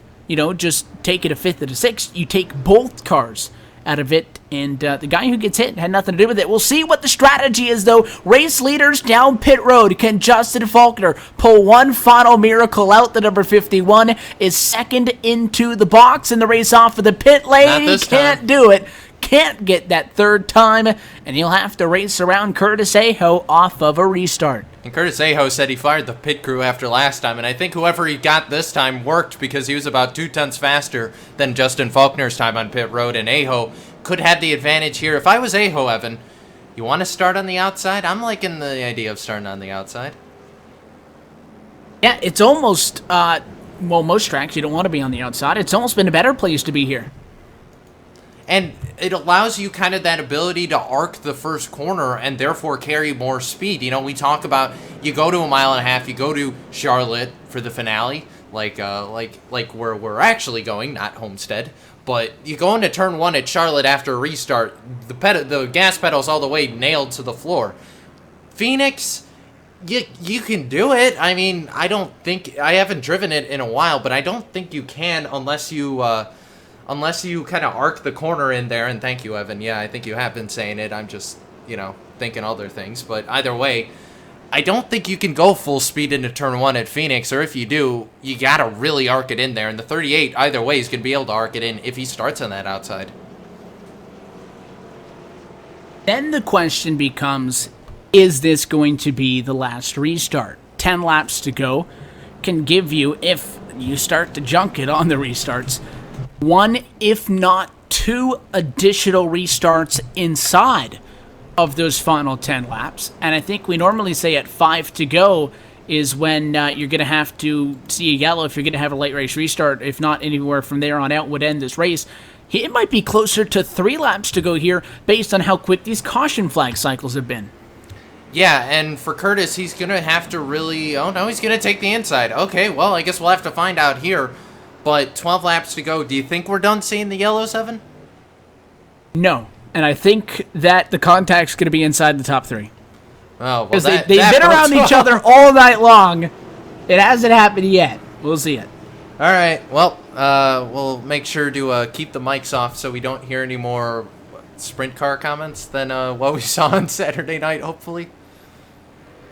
just take it a 5th and a 6th, you take both cars out of it And the guy who gets hit had nothing to do with it. We'll see what the strategy is, though. Race leaders down pit road. Can Justin Faulkner pull one final miracle out? The number 51 is second into the box in the race off of the pit lane. He can't do it. Can't get that third time, and he'll have to race around Curtis Aho off of a restart. And Curtis Aho said he fired the pit crew after last time, and I think whoever he got this time worked because he was about 2 tenths faster than Justin Faulkner's time on pit road, and Aho could have the advantage here. If I was Aho, Evan, you want to start on the outside? I'm liking the idea of starting on the outside. Yeah, it's almost, well, most tracks you don't want to be on the outside. It's almost been a better place to be here. And it allows you kind of that ability to arc the first corner and therefore carry more speed. You know, we talk about you go to a mile and a half, you go to Charlotte for the finale, like where we're actually going, not Homestead. But you go into turn 1 at Charlotte after a restart, the gas pedal's all the way nailed to the floor. Phoenix, you can do it. I mean, I haven't driven it in a while, but I don't think you can unless you kind of arc the corner in there. And thank you, Evan. Yeah, I think you have been saying it. I'm just, thinking other things. But either way, I don't think you can go full speed into turn 1 at Phoenix, or if you do, you got to really arc it in there. And the 38, either way, is going to be able to arc it in if he starts on that outside. Then the question becomes, is this going to be the last restart? 10 laps to go can give you, if you start to junk it on the restarts, 1, if not 2 additional restarts inside of those final 10 laps. And I think we normally say at 5 to go is when you're going to have to see a yellow if you're going to have a late race restart. If not, anywhere from there on out would end this race. It might be closer to 3 laps to go here based on how quick these caution flag cycles have been. Yeah, and for Curtis, he's going to have to really... Oh, no, he's going to take the inside. Okay, well, I guess we'll have to find out here. But 12 laps to go. Do you think we're done seeing the yellows, Evan? No. And I think that the contact's going to be inside the top 3. Oh, well, because they've been around each other all night long. It hasn't happened yet. We'll see it. All right. Well, we'll make sure to keep the mics off so we don't hear any more sprint car comments than what we saw on Saturday night, hopefully.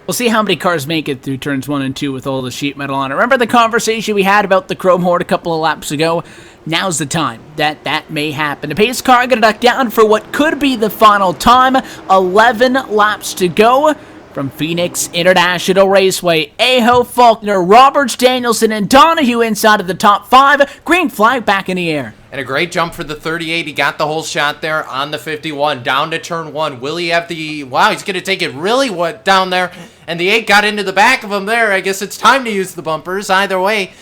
We'll see how many cars make it through turns 1 and 2 with all the sheet metal on it. Remember the conversation we had about the Chrome Horde a couple of laps ago? Now's the time that may happen. The pace car going to duck down for what could be the final time. 11 laps to go from Phoenix International Raceway. Aho, Faulkner, Roberts, Danielson, and Donahue inside of the top 5. Green flag back in the air. And a great jump for the 38. He got the whole shot there on the 51. Down to turn 1. Will he have the... Wow, he's going to take it really down there. And the 8 got into the back of him there. I guess it's time to use the bumpers. Either way,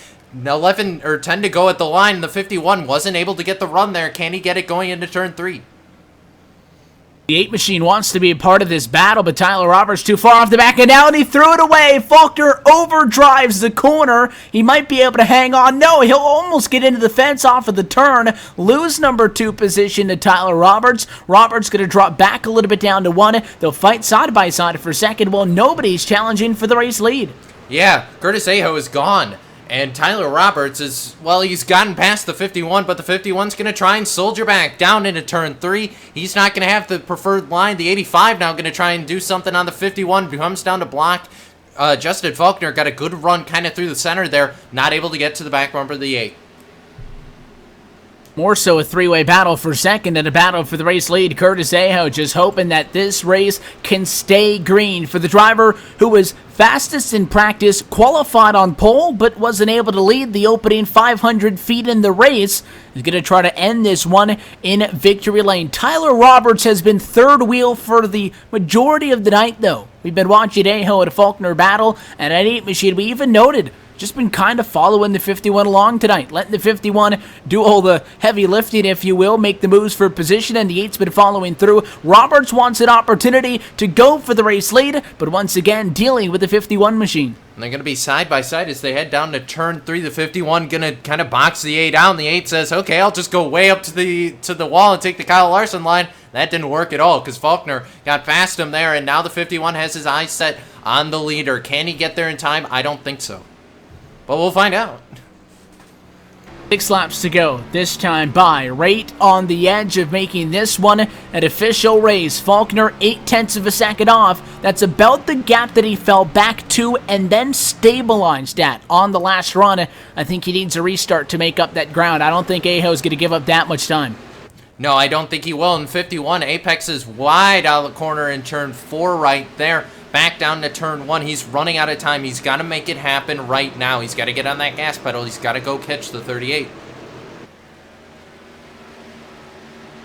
11 or 10 to go at the line. The 51 wasn't able to get the run there. Can he get it going into turn 3? The 8 machine wants to be a part of this battle, but Tyler Roberts too far off the back, and now he threw it away. Faulkner overdrives the corner. He might be able to hang on. No, he'll almost get into the fence off of the turn. Lose number 2 position to Tyler Roberts. Roberts going to drop back a little bit down to 1. They'll fight side by side for second while nobody's challenging for the race lead. Yeah, Curtis Aho is gone. And Tyler Roberts is, well, he's gotten past the 51, but the 51's going to try and soldier back down into turn 3. He's not going to have the preferred line. The 85 now going to try and do something on the 51. Comes down to block. Justin Faulkner got a good run kind of through the center there. Not able to get to the back bumper of the 8. More so a 3-way battle for second and a battle for the race lead. Curtis Aho just hoping that this race can stay green for the driver who was fastest in practice, qualified on pole, but wasn't able to lead the opening 500 feet in the race. He's going to try to end this one in victory lane. Tyler Roberts has been third wheel for the majority of the night, though. We've been watching Aho at a Faulkner battle, and at 8 machine, we even noted just been kind of following the 51 along tonight. Letting the 51 do all the heavy lifting, if you will, make the moves for position, and the 8's been following through. Roberts wants an opportunity to go for the race lead, but once again, dealing with the 51 machine. And they're going to be side by side as they head down to turn 3. The 51 going to kind of box the 8 down. The 8 says, okay, I'll just go way up to the wall and take the Kyle Larson line. That didn't work at all because Faulkner got past him there, and now the 51 has his eyes set on the leader. Can he get there in time? I don't think so. But we'll find out. 6 laps to go, this time by right on the edge of making this one an official race. Faulkner 0.8 of a second off. That's about the gap that he fell back to and then stabilized at on the last run. I think he needs a restart to make up that ground. I don't think Aho's going to give up that much time. No, I don't think he will. In 51, Apex is wide out of the corner in turn 4 right there. Back down to turn 1. He's running out of time. He's got to make it happen right now. He's got to get on that gas pedal. He's got to go catch the 38.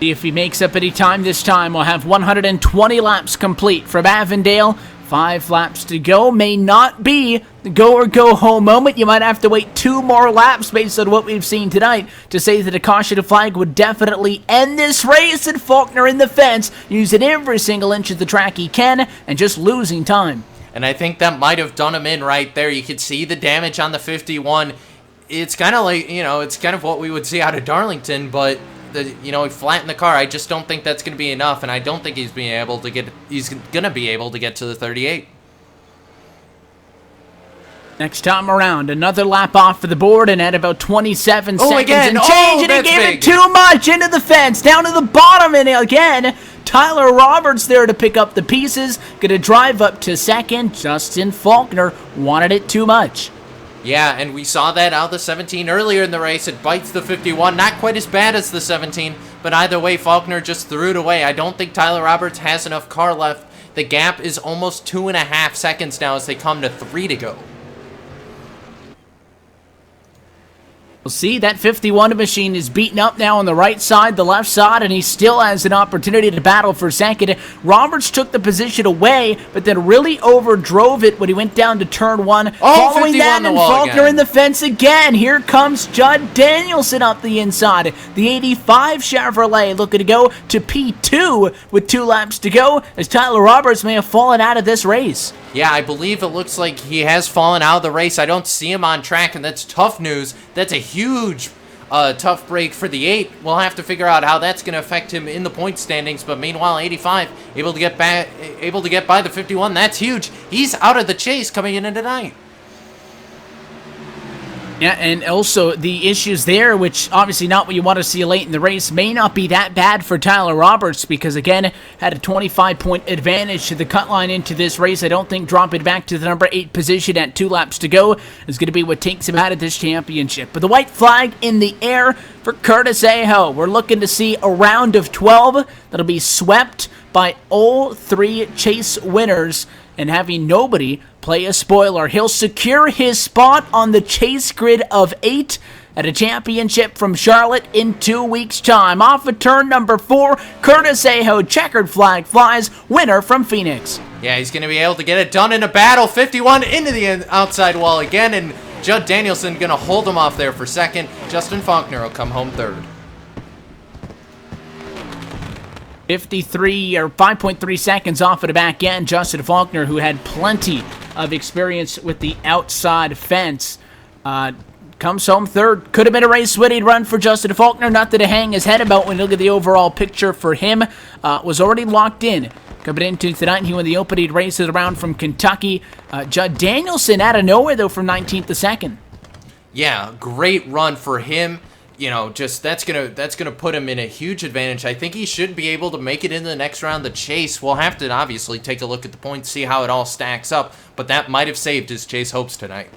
See if he makes up any time this time. We'll have 120 laps complete from Avondale. 5 laps to go. May not be the go or go home moment. You might have to wait 2 more laps based on what we've seen tonight to say that a caution flag would definitely end this race. And Faulkner in the fence, using every single inch of the track he can and just losing time. And I think that might have done him in right there. You could see the damage on the 51. It's kind of like, it's kind of what we would see out of Darlington, but he flattened the car. I just don't think that's going to be enough, and I don't think he's going to be able to get to the 38. Next time around, another lap off for the board, and at about 27 seconds again. and change, and he gave it too much into the fence, down to the bottom, and again, Tyler Roberts there to pick up the pieces, gonna drive up to second. Justin Faulkner wanted it too much. Yeah, and we saw that out of the 17 earlier in the race. It bites the 51. Not quite as bad as the 17, but either way, Faulkner just threw it away. I don't think Tyler Roberts has enough car left. The gap is almost 2.5 seconds now as they come to 3 to go. We'll see, that 51 machine is beaten up now on the right side, the left side, and he still has an opportunity to battle for second. Roberts took the position away, but then really overdrove it when he went down to turn 1. Following that, and Faulkner in the fence again. Here comes Judd Danielson up the inside. The 85 Chevrolet looking to go to P2 with 2 laps to go, as Tyler Roberts may have fallen out of this race. Yeah, I believe it looks like he has fallen out of the race. I don't see him on track, and that's tough news. That's a huge tough break for the 8. We'll have to figure out how that's going to affect him in the point standings, but meanwhile, 85 able to get by the 51. That's huge. He's out of the chase coming into tonight. Yeah, and also the issues there, which obviously not what you want to see late in the race, may not be that bad for Tyler Roberts because, again, had a 25-point advantage to the cut line into this race. I don't think dropping back to the number 8 position at 2 laps to go is going to be what takes him out of this championship. But the white flag in the air for Curtis Aho. We're looking to see a round of 12 that'll be swept by all 3 chase winners and having nobody play a spoiler. He'll secure his spot on the chase grid of 8 at a championship from Charlotte in 2 weeks' time. Off of turn number 4, Curtis Aho, checkered flag flies, winner from Phoenix. Yeah, he's going to be able to get it done in a battle. 51 into the outside wall again, and Judd Danielson going to hold him off there for second. Justin Faulkner will come home third. 53 or 5.3 seconds off of the back end. Justin Faulkner, who had plenty of experience with the outside fence, comes home third. Could have been a race-winning run for Justin Faulkner. Nothing to hang his head about when you look at the overall picture for him. Was already locked in. Coming into tonight, he won the opening race of the round from Kentucky. Judd Danielson out of nowhere, though, from 19th to 2nd. Yeah, great run for him. Just that's gonna put him in a huge advantage. I think he should be able to make it into the next round. The chase, we'll have to obviously take a look at the points, see how it all stacks up, but that might have saved his chase hopes tonight.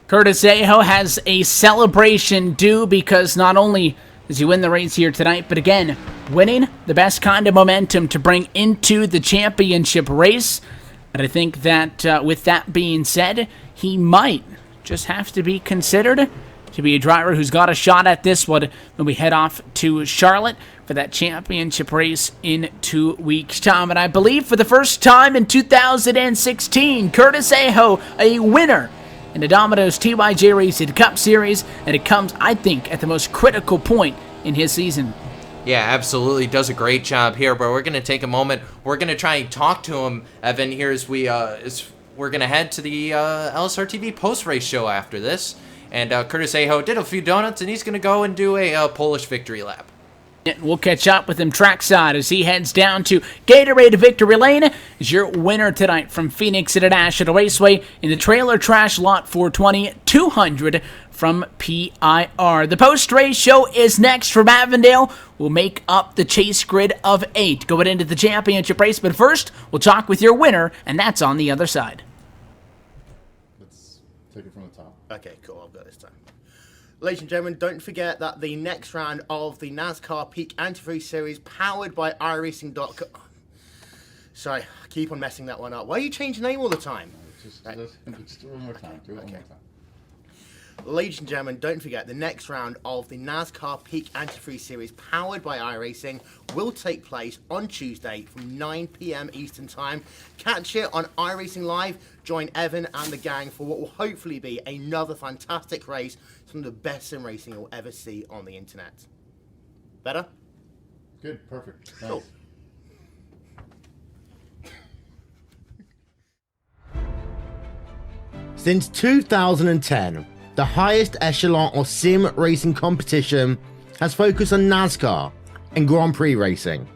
Curtis Aho has a celebration due because not only does he win the race here tonight, but again, winning the best kind of momentum to bring into the championship race. And I think that with that being said, he might just have to be considered to be a driver who's got a shot at this one when we head off to Charlotte for that championship race in 2 weeks' time. And I believe for the first time in 2016, Curtis Aho, a winner in the Domino's TYJ Racing Cup Series, and it comes, I think, at the most critical point in his season. Yeah, absolutely. Does a great job here, but we're going to take a moment. We're going to try and talk to him, Evan, here as we're going to head to the LSRTV post-race show after this. And Curtis Aho did a few donuts, and he's going to go and do a Polish victory lap. We'll catch up with him trackside as he heads down to Gatorade Victory Lane as your winner tonight from Phoenix International Raceway in the Trailer Trash Lot 420 200 from PIR. The post-race show is next from Avondale. We'll make up the chase grid of 8 going into the championship race, but first we'll talk with your winner, and that's on the other side. Let's take it from the top. Okay, cool. I've got this time. Ladies and gentlemen, don't forget that the next round of the NASCAR Peak Antifreeze Series, powered by iRacing.com. Sorry, I keep on messing that one up. Why are you changing name all the time? Just do it one more time. Do it one more time. Ladies and gentlemen, don't forget the next round of the NASCAR Peak Antifreeze Series, powered by iRacing, will take place on Tuesday from 9 p.m. Eastern Time. Catch it on iRacing Live. Join Evan and the gang for what will hopefully be another fantastic race. Some of the best sim racing you'll ever see on the internet. Better? Good, perfect. Nice. Cool. Since 2010, the highest echelon of sim racing competition has focused on NASCAR and Grand Prix racing.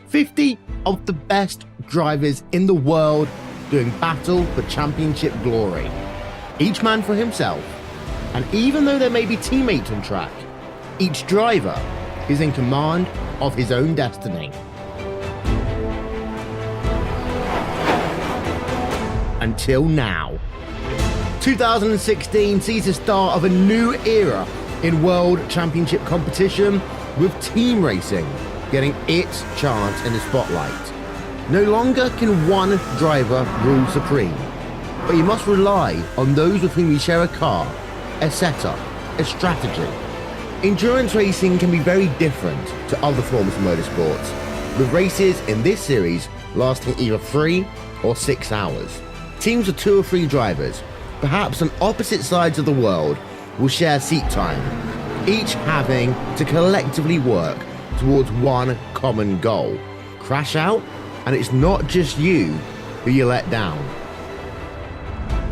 50 of the best drivers in the world doing battle for championship glory. Each man for himself. And even though there may be teammates on track, each driver is in command of his own destiny. Until now. 2016 sees the start of a new era in World Championship competition, with team racing getting its chance in the spotlight. No longer can one driver rule supreme, but you must rely on those with whom you share a car, a setup, a strategy. Endurance racing can be very different to other forms of motorsports, with races in this series lasting either 3 or 6 hours. Teams of 2 or 3 drivers, perhaps on opposite sides of the world, will share seat time, each having to collectively work towards one common goal. Crash out, and it's not just you who you let down.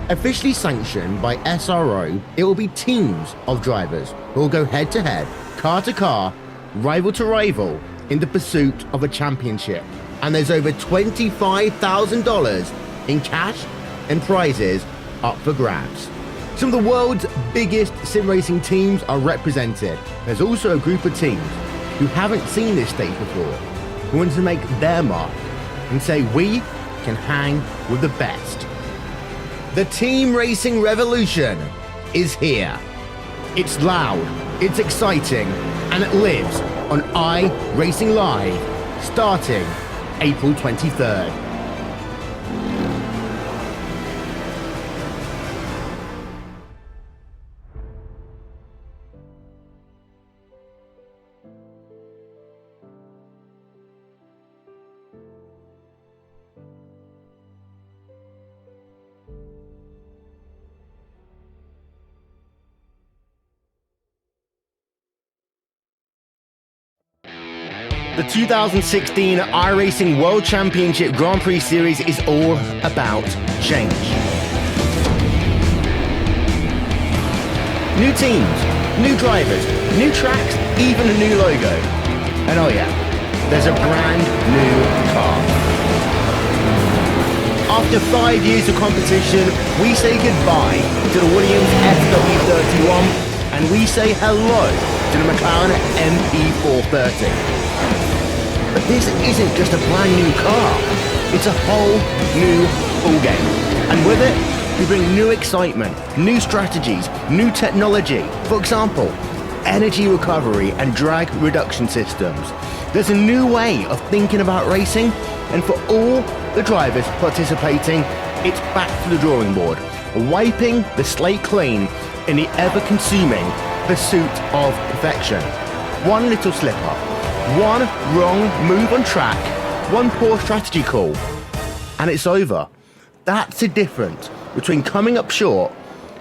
Officially sanctioned by SRO, it will be teams of drivers who will go head to head, car to car, rival to rival, in the pursuit of a championship. And there's over $25,000 in cash and prizes up for grabs. Some of the world's biggest sim racing teams are represented. There's also a group of teams who haven't seen this stage before, who want to make their mark and say we can hang with the best. The team racing revolution is here. It's loud, it's exciting, and it lives on iRacing Live, starting April 23rd. The 2016 iRacing World Championship Grand Prix Series is all about change. New teams, new drivers, new tracks, even a new logo. And oh yeah, there's a brand new car. After 5 years of competition, we say goodbye to the Williams SW31 and we say hello to the McLaren MP430. But this isn't just a brand new car, it's a whole new ballgame. And with it, we bring new excitement, new strategies, new technology. For example, energy recovery and drag reduction systems. There's a new way of thinking about racing, and for all the drivers participating, it's back to the drawing board, wiping the slate clean in the ever-consuming pursuit of perfection. One little slip-up, one wrong move on track, one poor strategy call, and it's over. That's the difference between coming up short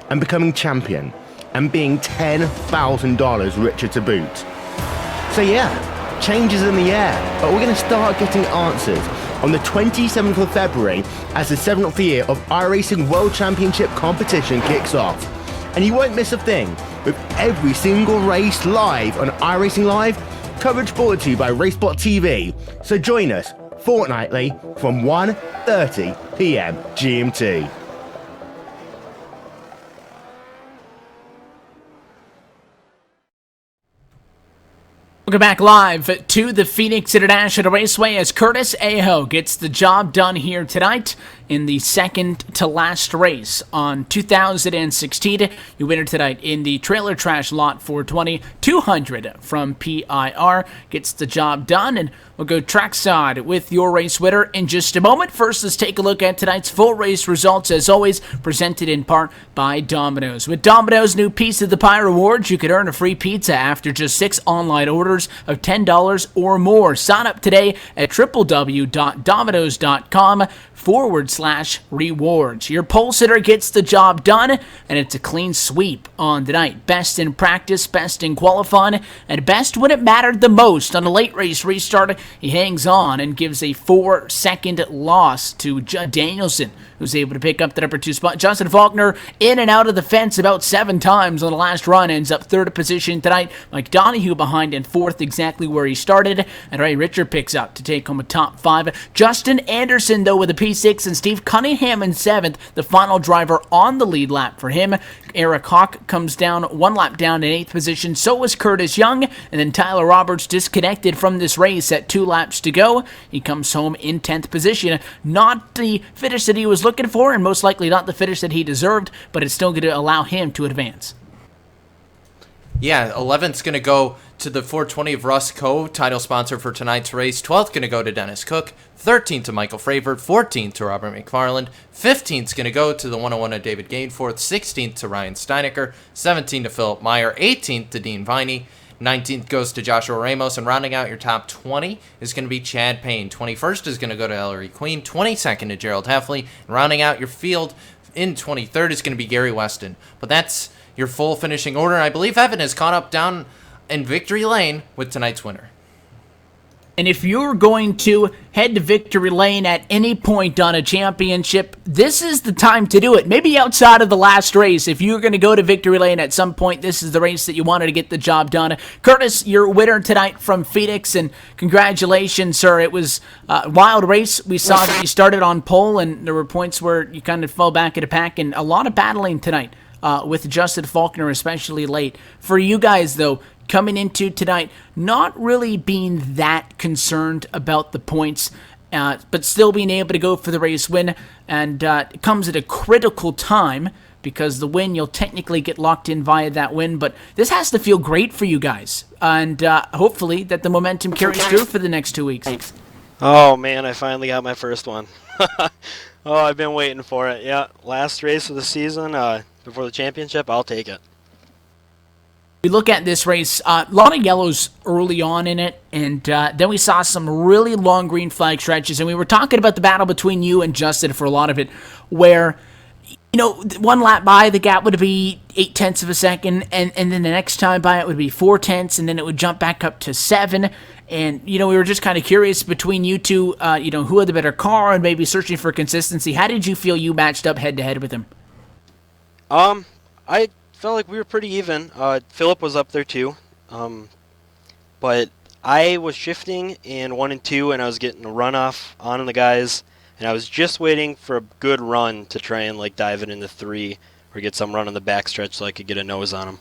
and becoming champion, and being $10,000 richer to boot. So yeah, change is in the air, but we're going to start getting answers on the 27th of February as the 7th year of iRacing World Championship competition kicks off. And you won't miss a thing, with every single race live on iRacing Live Coverage brought to you by RaceBot TV. So join us fortnightly from 1:30 p.m. GMT. Welcome back live to the Phoenix International Raceway as Curtis Aho gets the job done here tonight in the second to last race on 2016. Your winner tonight in the Trailer Trash Lot 420 200 from PIR gets the job done, and we'll go trackside with your race winner in just a moment. First, let's take a look at tonight's full race results, as always, presented in part by Domino's. With Domino's new Piece of the Pie rewards, you could earn a free pizza after just 6 online orders of $10 or more. Sign up today at www.dominos.com/rewards. Your pole sitter gets the job done, and it's a clean sweep on tonight. Best in practice, best in qualifying, and best when it mattered the most. On a late race restart, he hangs on and gives a 4-second loss to Danielson, who's able to pick up the number 2 spot. Justin Faulkner in and out of the fence about 7 times on the last run, ends up 3rd position tonight. Mike Donahue behind in 4th, exactly where he started, and Ray Richard picks up to take home a top 5. Justin Anderson, though, with a P6, and Steve Cunningham in 7th, the final driver on the lead lap for him. Eric Hawk comes down 1 lap down in 8th position, so was Curtis Young, and then Tyler Roberts disconnected from this race at 2 laps to go. He comes home in 10th position. Not the finish that he was looking for, and most likely not the finish that he deserved, but it's still going to allow him to advance. Yeah, 11th's going to go to the 420 of Russ Coe, title sponsor for tonight's race. 12th going to go to Dennis Cook. 13th to Michael Fravert. 14th to Robert McFarland. 15th's going to go to the 101 of David Gainforth. 16th to Ryan Steinecker. 17th to Philip Meyer. 18th to Dean Viney. 19th goes to Joshua Ramos, and rounding out your top 20 is going to be Chad Payne. 21st is going to go to Ellery Queen. 22nd to Gerald Heffley. And rounding out your field in 23rd is going to be Gary Weston. But that's your full finishing order. I believe Evan has caught up down in victory lane with tonight's winner. And if you're going to head to victory lane at any point on a championship, this is the time to do it. Maybe outside of the last race, if you're going to go to victory lane at some point, this is the race that you wanted to get the job done. Curtis, your winner tonight from Phoenix, and congratulations, sir. It was a wild race. We saw that you started on pole, and there were points where you kind of fell back at a pack, and a lot of battling tonight with Justin Faulkner, especially late. For you guys, though, coming into tonight, not really being that concerned about the points, but still being able to go for the race win, and it comes at a critical time because the win, you'll technically get locked in via that win, but this has to feel great for you guys, and hopefully that the momentum carries through for the next 2 weeks. Oh man, I finally got my first one. Oh, I've been waiting for it. Yeah, last race of the season, before the championship, I'll take it. We look at this race, a lot of yellows early on in it, and then we saw some really long green flag stretches, and we were talking about the battle between you and Justin for a lot of it, where, you know, 1 lap by, the gap would be 0.8 of a second, and then the next time by it would be 0.4, and then it would jump back up to 7, and, you know, we were just kind of curious between you two, you know, who had the better car and maybe searching for consistency. How did you feel you matched up head-to-head with him? I felt like we were pretty even. Philip was up there too, but I was shifting in 1 and 2, and I was getting a runoff on the guys, and I was just waiting for a good run to try and like dive it into 3 or get some run on the backstretch so I could get a nose on them.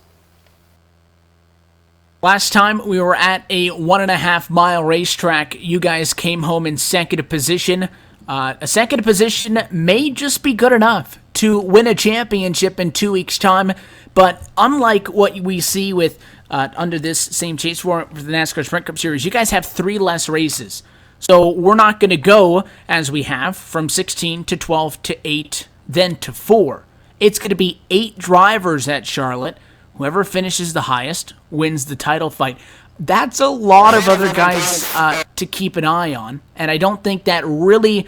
Last time we were at a 1.5 mile racetrack, you guys came home in 2nd position. A 2nd position may just be good enough to win a championship in 2 weeks' time, but unlike what we see with under this same chase for the NASCAR Sprint Cup Series, you guys have 3 less races. So we're not going to go, as we have, from 16 to 12 to 8, then to 4. It's going to be 8 drivers at Charlotte. Whoever finishes the highest wins the title fight. That's a lot of other guys to keep an eye on, and I don't think that really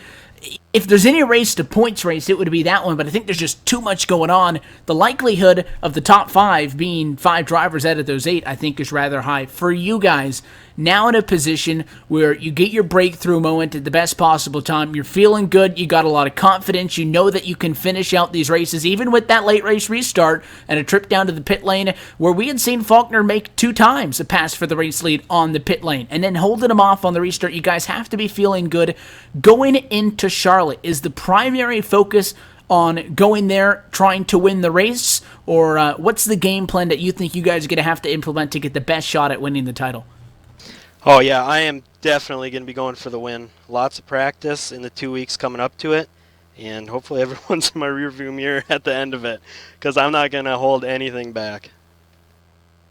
if there's any race to points race, it would be that one, but I think there's just too much going on. The likelihood of the top 5 being 5 drivers out of those 8, I think, is rather high. For you guys, now in a position where you get your breakthrough moment at the best possible time, you're feeling good, you got a lot of confidence, you know that you can finish out these races, even with that late race restart and a trip down to the pit lane, where we had seen Faulkner make 2 times a pass for the race lead on the pit lane, and then holding him off on the restart. You guys have to be feeling good. Going into Charlotte, is the primary focus on going there, trying to win the race, or what's the game plan that you think you guys are going to have to implement to get the best shot at winning the title? Oh, yeah, I am definitely going to be going for the win. Lots of practice in the 2 weeks coming up to it, and hopefully everyone's in my rearview mirror at the end of it, because I'm not going to hold anything back.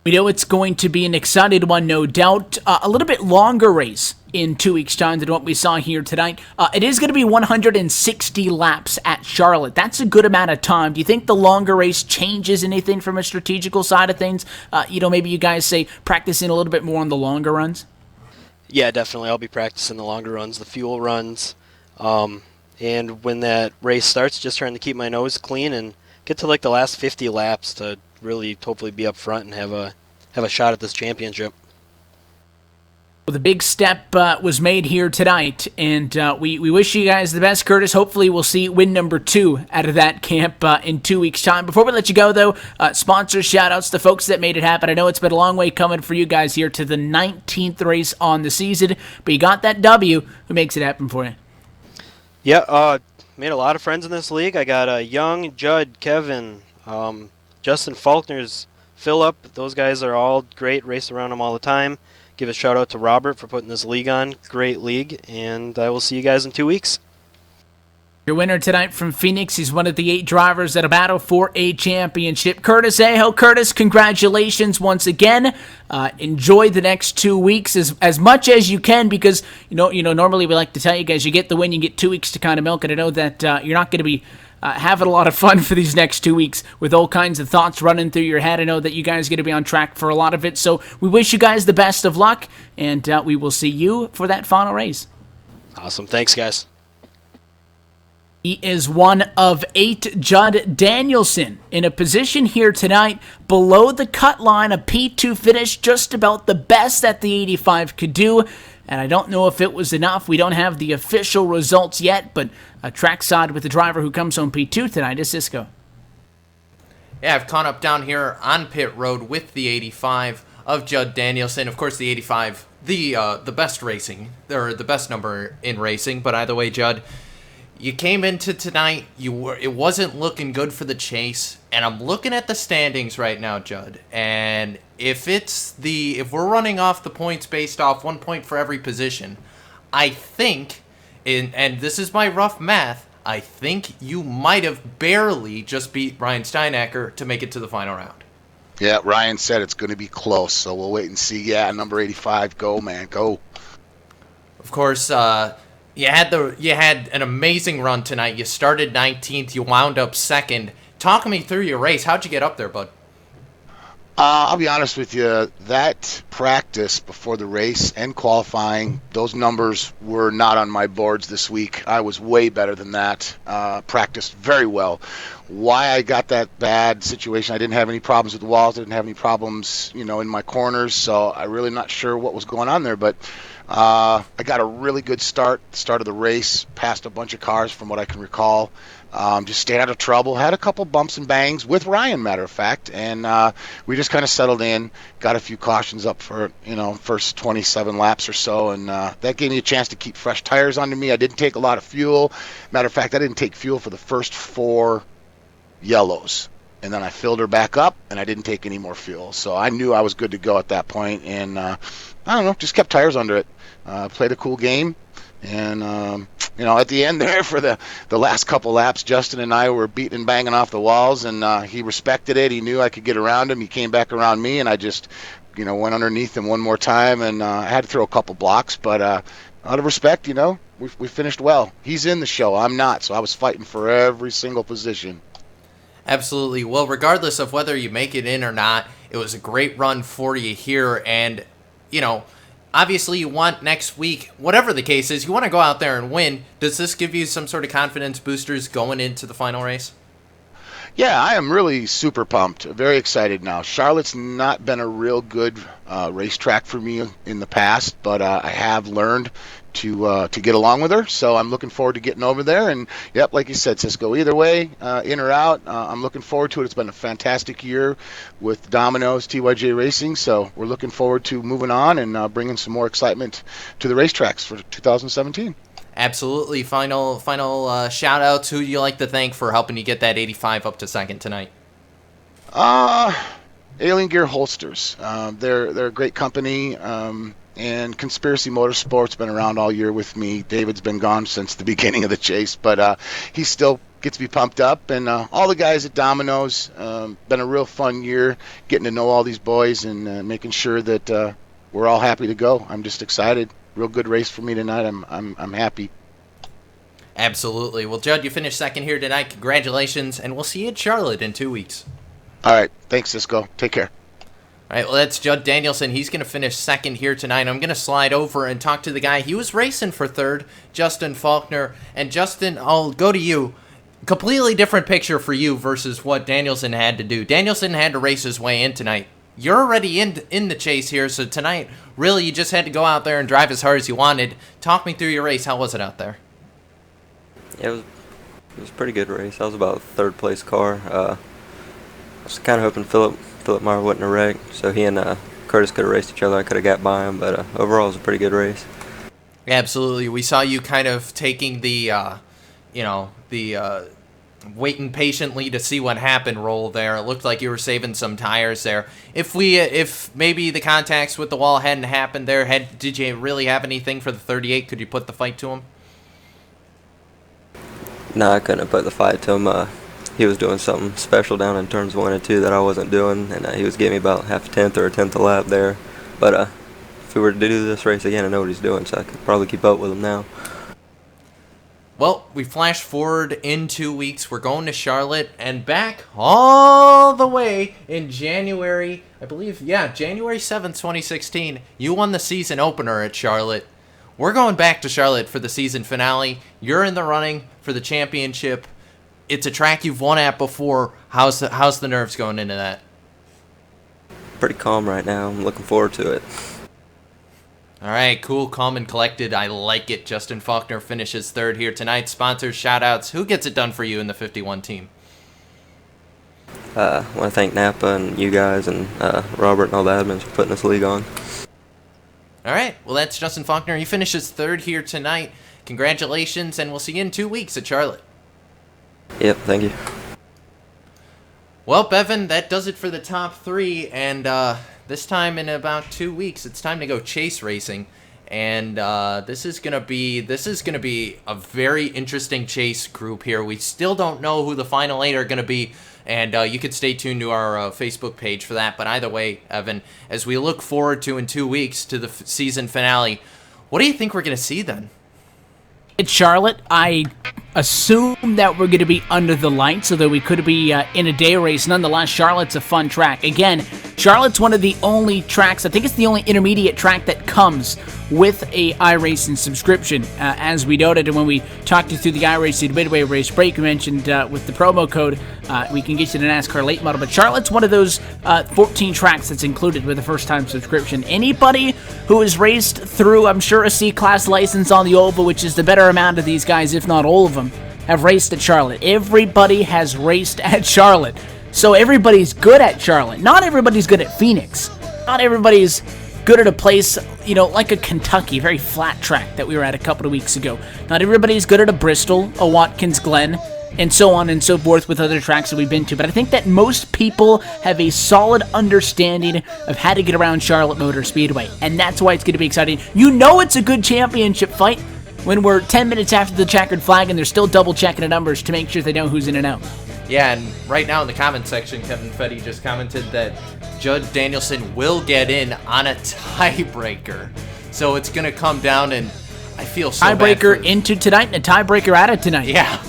We know it's going to be an exciting one, no doubt. A little bit longer race in 2 weeks' time than what we saw here tonight. It is going to be 160 laps at Charlotte. That's a good amount of time. Do you think the longer race changes anything from a strategical side of things? Maybe you guys say practicing a little bit more on the longer runs? Yeah, definitely. I'll be practicing the longer runs, the fuel runs. And when that race starts, just trying to keep my nose clean and get to like the last 50 laps to really hopefully be up front and have a shot at this championship. Well, the big step was made here tonight, and we wish you guys the best, Curtis. Hopefully we'll see win number 2 out of that camp in 2 weeks' time. Before we let you go, though, sponsor shout-outs to folks that made it happen. I know it's been a long way coming for you guys here to the 19th race on the season, but you got that W. Who makes it happen for you? Yeah, made a lot of friends in this league. I got Young, Judd, Kevin, Justin Faulkner's, Phillip. Those guys are all great, race around them all the time. Give a shout out to Robert for putting this league on. Great league, and I will see you guys in 2 weeks. Your winner tonight from Phoenix, he's one of the 8 drivers that battle for a championship. Curtis Aho. Curtis, congratulations once again. Enjoy the next 2 weeks as much as you can, because normally we like to tell you guys, you get the win, you get 2 weeks to kind of milk it. I know that you're not going to be having a lot of fun for these next 2 weeks with all kinds of thoughts running through your head. I know that you guys are going to be on track for a lot of it, so we wish you guys the best of luck, and we will see you for that final race. Awesome. Thanks, guys. He is one of 8, Judd Danielson, in a position here tonight below the cut line, a P2 finish, just about the best that the 85 could do. And I don't know if it was enough. We don't have the official results yet, but a trackside with the driver who comes home P2 tonight is Cisco. Yeah, I've caught up down here on pit road with the 85 of Judd Danielson. Of course, the 85, the best racing, or the best number in racing. But either way, Judd, you came into tonight, it wasn't looking good for the chase, and I'm looking at the standings right now, Judd, and if we're running off the points based off 1 point for every position, I think, and this is my rough math, I think you might have barely just beat Ryan Steinacker to make it to the final round. Yeah, Ryan said it's going to be close, so we'll wait and see. Yeah, number 85, go, man, go. Of course, you had an amazing run tonight. You started 19th. You wound up 2nd. Talk me through your race. How'd you get up there, bud? I'll be honest with you. That practice before the race and qualifying, those numbers were not on my boards this week. I was way better than that. Practiced very well. Why I got that bad situation, I didn't have any problems with the walls. I didn't have any problems, in my corners. So I'm really not sure what was going on there, but I got a really good start of the race, passed a bunch of cars from what I can recall. Just stayed out of trouble, had a couple bumps and bangs with Ryan, matter of fact, and we just kind of settled in, got a few cautions up for, first 27 laps or so, and that gave me a chance to keep fresh tires under me. I didn't take a lot of fuel. Matter of fact, I didn't take fuel for the first 4 yellows. And then I filled her back up, and I didn't take any more fuel. So I knew I was good to go at that point, and I don't know, just kept tires under it. Played a cool game, and at the end there for the last couple laps, Justin and I were beating and banging off the walls, and he respected it. He knew I could get around him. He came back around me, and I just went underneath him one more time, and I had to throw a couple blocks, but out of respect, we finished well. He's in the show. I'm not, so I was fighting for every single position. Absolutely. Well, regardless of whether you make it in or not, it was a great run for you here, and Obviously, you want next week, whatever the case is, you want to go out there and win. Does this give you some sort of confidence boosters going into the final race? Yeah, I am really super pumped. Very excited now. Charlotte's not been a real good racetrack for me in the past, but I have learned to get along with her. So I'm looking forward to getting over there. And yep, like you said, Cisco, either way, in or out, I'm looking forward to it. It's been a fantastic year with Domino's, TYJ Racing. So we're looking forward to moving on and bringing some more excitement to the racetracks for 2017. Absolutely. Final shout outs. Who do you like to thank for helping you get that 85 up to second tonight? Alien Gear Holsters. They're a great company. And Conspiracy Motorsport's been around all year with me. David's been gone since the beginning of the chase, but he still gets me pumped up. And all the guys at Domino's, been a real fun year getting to know all these boys and making sure that we're all happy to go. I'm just excited. Real good race for me tonight. I'm happy. Absolutely. Well, Judd, you finished second here tonight. Congratulations, and we'll see you at Charlotte in 2 weeks. All right. Thanks, Cisco. Take care. All right, well, that's Judd Danielson. He's going to finish second here tonight. I'm going to slide over and talk to the guy. He was racing for third, Justin Faulkner. And Justin, I'll go to you. Completely different picture for you versus what Danielson had to do. Danielson had to race his way in tonight. You're already in the chase here, so tonight, really, you just had to go out there and drive as hard as you wanted. Talk me through your race. How was it out there? Yeah, it was a pretty good race. I was about third place car. I was kind of hoping Philip Meyer wasn't a wreck, so he and Curtis could have raced each other. I could have got by him, but overall it was a pretty good race. Absolutely. We saw you kind of taking the waiting patiently to see what happened role there. It looked like you were saving some tires there. If maybe the contacts with the wall hadn't happened there, did you really have anything for the 38? Could you put the fight to him? No, I couldn't have put the fight to him. He was doing something special down in turns 1 and 2 that I wasn't doing, and he was giving me about half a tenth or a tenth a lap there. But if we were to do this race again, I know what he's doing, so I could probably keep up with him now. Well, we flash forward in 2 weeks. We're going to Charlotte and back all the way in January, I believe, January 7th, 2016. You won the season opener at Charlotte. We're going back to Charlotte for the season finale. You're in the running for the championship. It's a track you've won at before. How's the nerves going into that? Pretty calm right now. I'm looking forward to it. All right, cool, calm, and collected. I like it. Justin Faulkner finishes third here tonight. Sponsors, shout-outs. Who gets it done for you in the 51 team? I want to thank Napa and you guys and Robert and all the admins for putting this league on. All right, well, that's Justin Faulkner. He finishes third here tonight. Congratulations, and we'll see you in 2 weeks at Charlotte. Yep, thank you. Well, Bevan, that does it for the top three, and this time in about 2 weeks, it's time to go chase racing, and this is gonna be a very interesting chase group here. We still don't know who the final 8 are gonna be, and you can stay tuned to our Facebook page for that. But either way, Evan, as we look forward to in 2 weeks to the season finale, what do you think we're gonna see then? At Charlotte, I assume that we're going to be under the lights, although we could be in a day race. Nonetheless, Charlotte's a fun track. Again, Charlotte's one of the only tracks, I think it's the only intermediate track that comes with a iRacing subscription. As we noted, and when we talked you through the iRacing midway race break, we mentioned with the promo code, we can get you the NASCAR late model. But Charlotte's one of those 14 tracks that's included with a first-time subscription. Anybody who has raced through, I'm sure, a C-Class license on the oval, which is the better amount of these guys, if not all of them, have raced at Charlotte. Everybody has raced at Charlotte. So everybody's good at Charlotte. Not everybody's good at Phoenix. Not everybody's good at a place, like a Kentucky, very flat track that we were at a couple of weeks ago. Not everybody's good at a Bristol, a Watkins Glen, and so on and so forth with other tracks that we've been to. But I think that most people have a solid understanding of how to get around Charlotte Motor Speedway. And that's why it's going to be exciting. It's a good championship fight when we're 10 minutes after the checkered flag and they're still double-checking the numbers to make sure they know who's in and out. Yeah, and right now in the comment section, Kevin Fetty just commented that Judd Danielson will get in on a tiebreaker. So it's going to come down, and I feel so bad. Tiebreaker into tonight and a tiebreaker out of tonight. Yeah.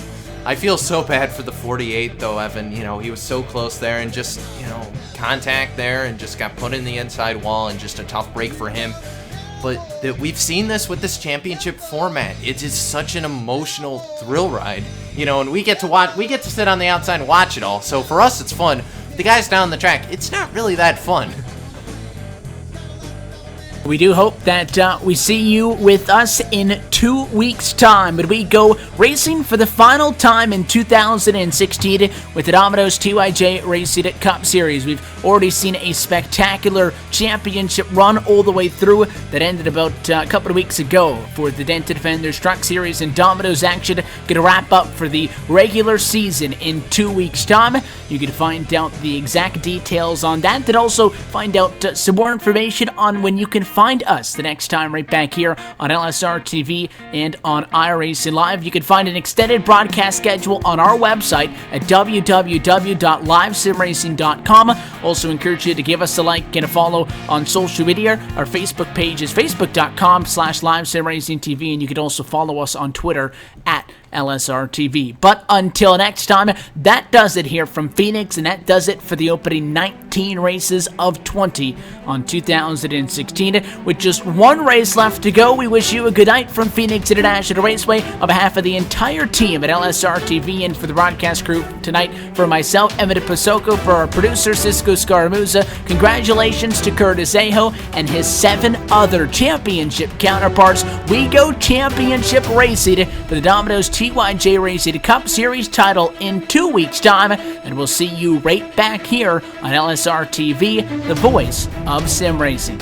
I feel so bad for the 48, though, Evan. He was so close there and just, contact there and just got put in the inside wall and just a tough break for him. but that we've seen this with this championship format. It is such an emotional thrill ride, you know, and we get to sit on the outside and watch it all. So for us, it's fun. The guys down the track, it's not really that fun. We do hope that we see you with us in 2 weeks' time, but we go racing for the final time in 2016 with the Domino's TYJ Racing Cup Series. We've already seen a spectacular championship run all the way through that ended about a couple of weeks ago for the Dented Defenders Truck Series, and Domino's action going to wrap up for the regular season in 2 weeks' time. You can find out the exact details on that, and also find out some more information on when you can find us the next time right back here on LSRTV and on iRacing Live. You can find an extended broadcast schedule on our website at www.livesimracing.com. Also encourage you to give us a like and a follow on social media. Our Facebook page is facebook.com/livesimracingtv, and you can also follow us on Twitter at LSRTV. But until next time, that does it here from Phoenix, and that does it for the opening 19 races of 20 on 2016. With just one race left to go, we wish you a good night from Phoenix International Raceway on behalf of the entire team at LSRTV, and for the broadcast crew tonight, for myself, Emmett Pasoko, for our producer, Cisco Scaramuza. Congratulations to Curtis Aho and his 7 other championship counterparts. We go championship racing for the Domino's TYJ Racing Cup Series title in 2 weeks' time, and we'll see you right back here on LSRTV, the voice of sim racing.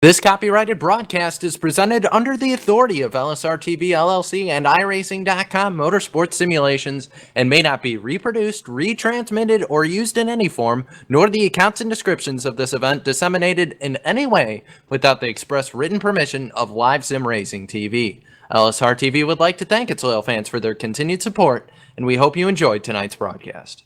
This copyrighted broadcast is presented under the authority of LSRTV LLC and iRacing.com Motorsports Simulations, and may not be reproduced, retransmitted, or used in any form, nor the accounts and descriptions of this event disseminated in any way without the express written permission of Live Sim Racing TV. LSRTV would like to thank its loyal fans for their continued support, and we hope you enjoyed tonight's broadcast.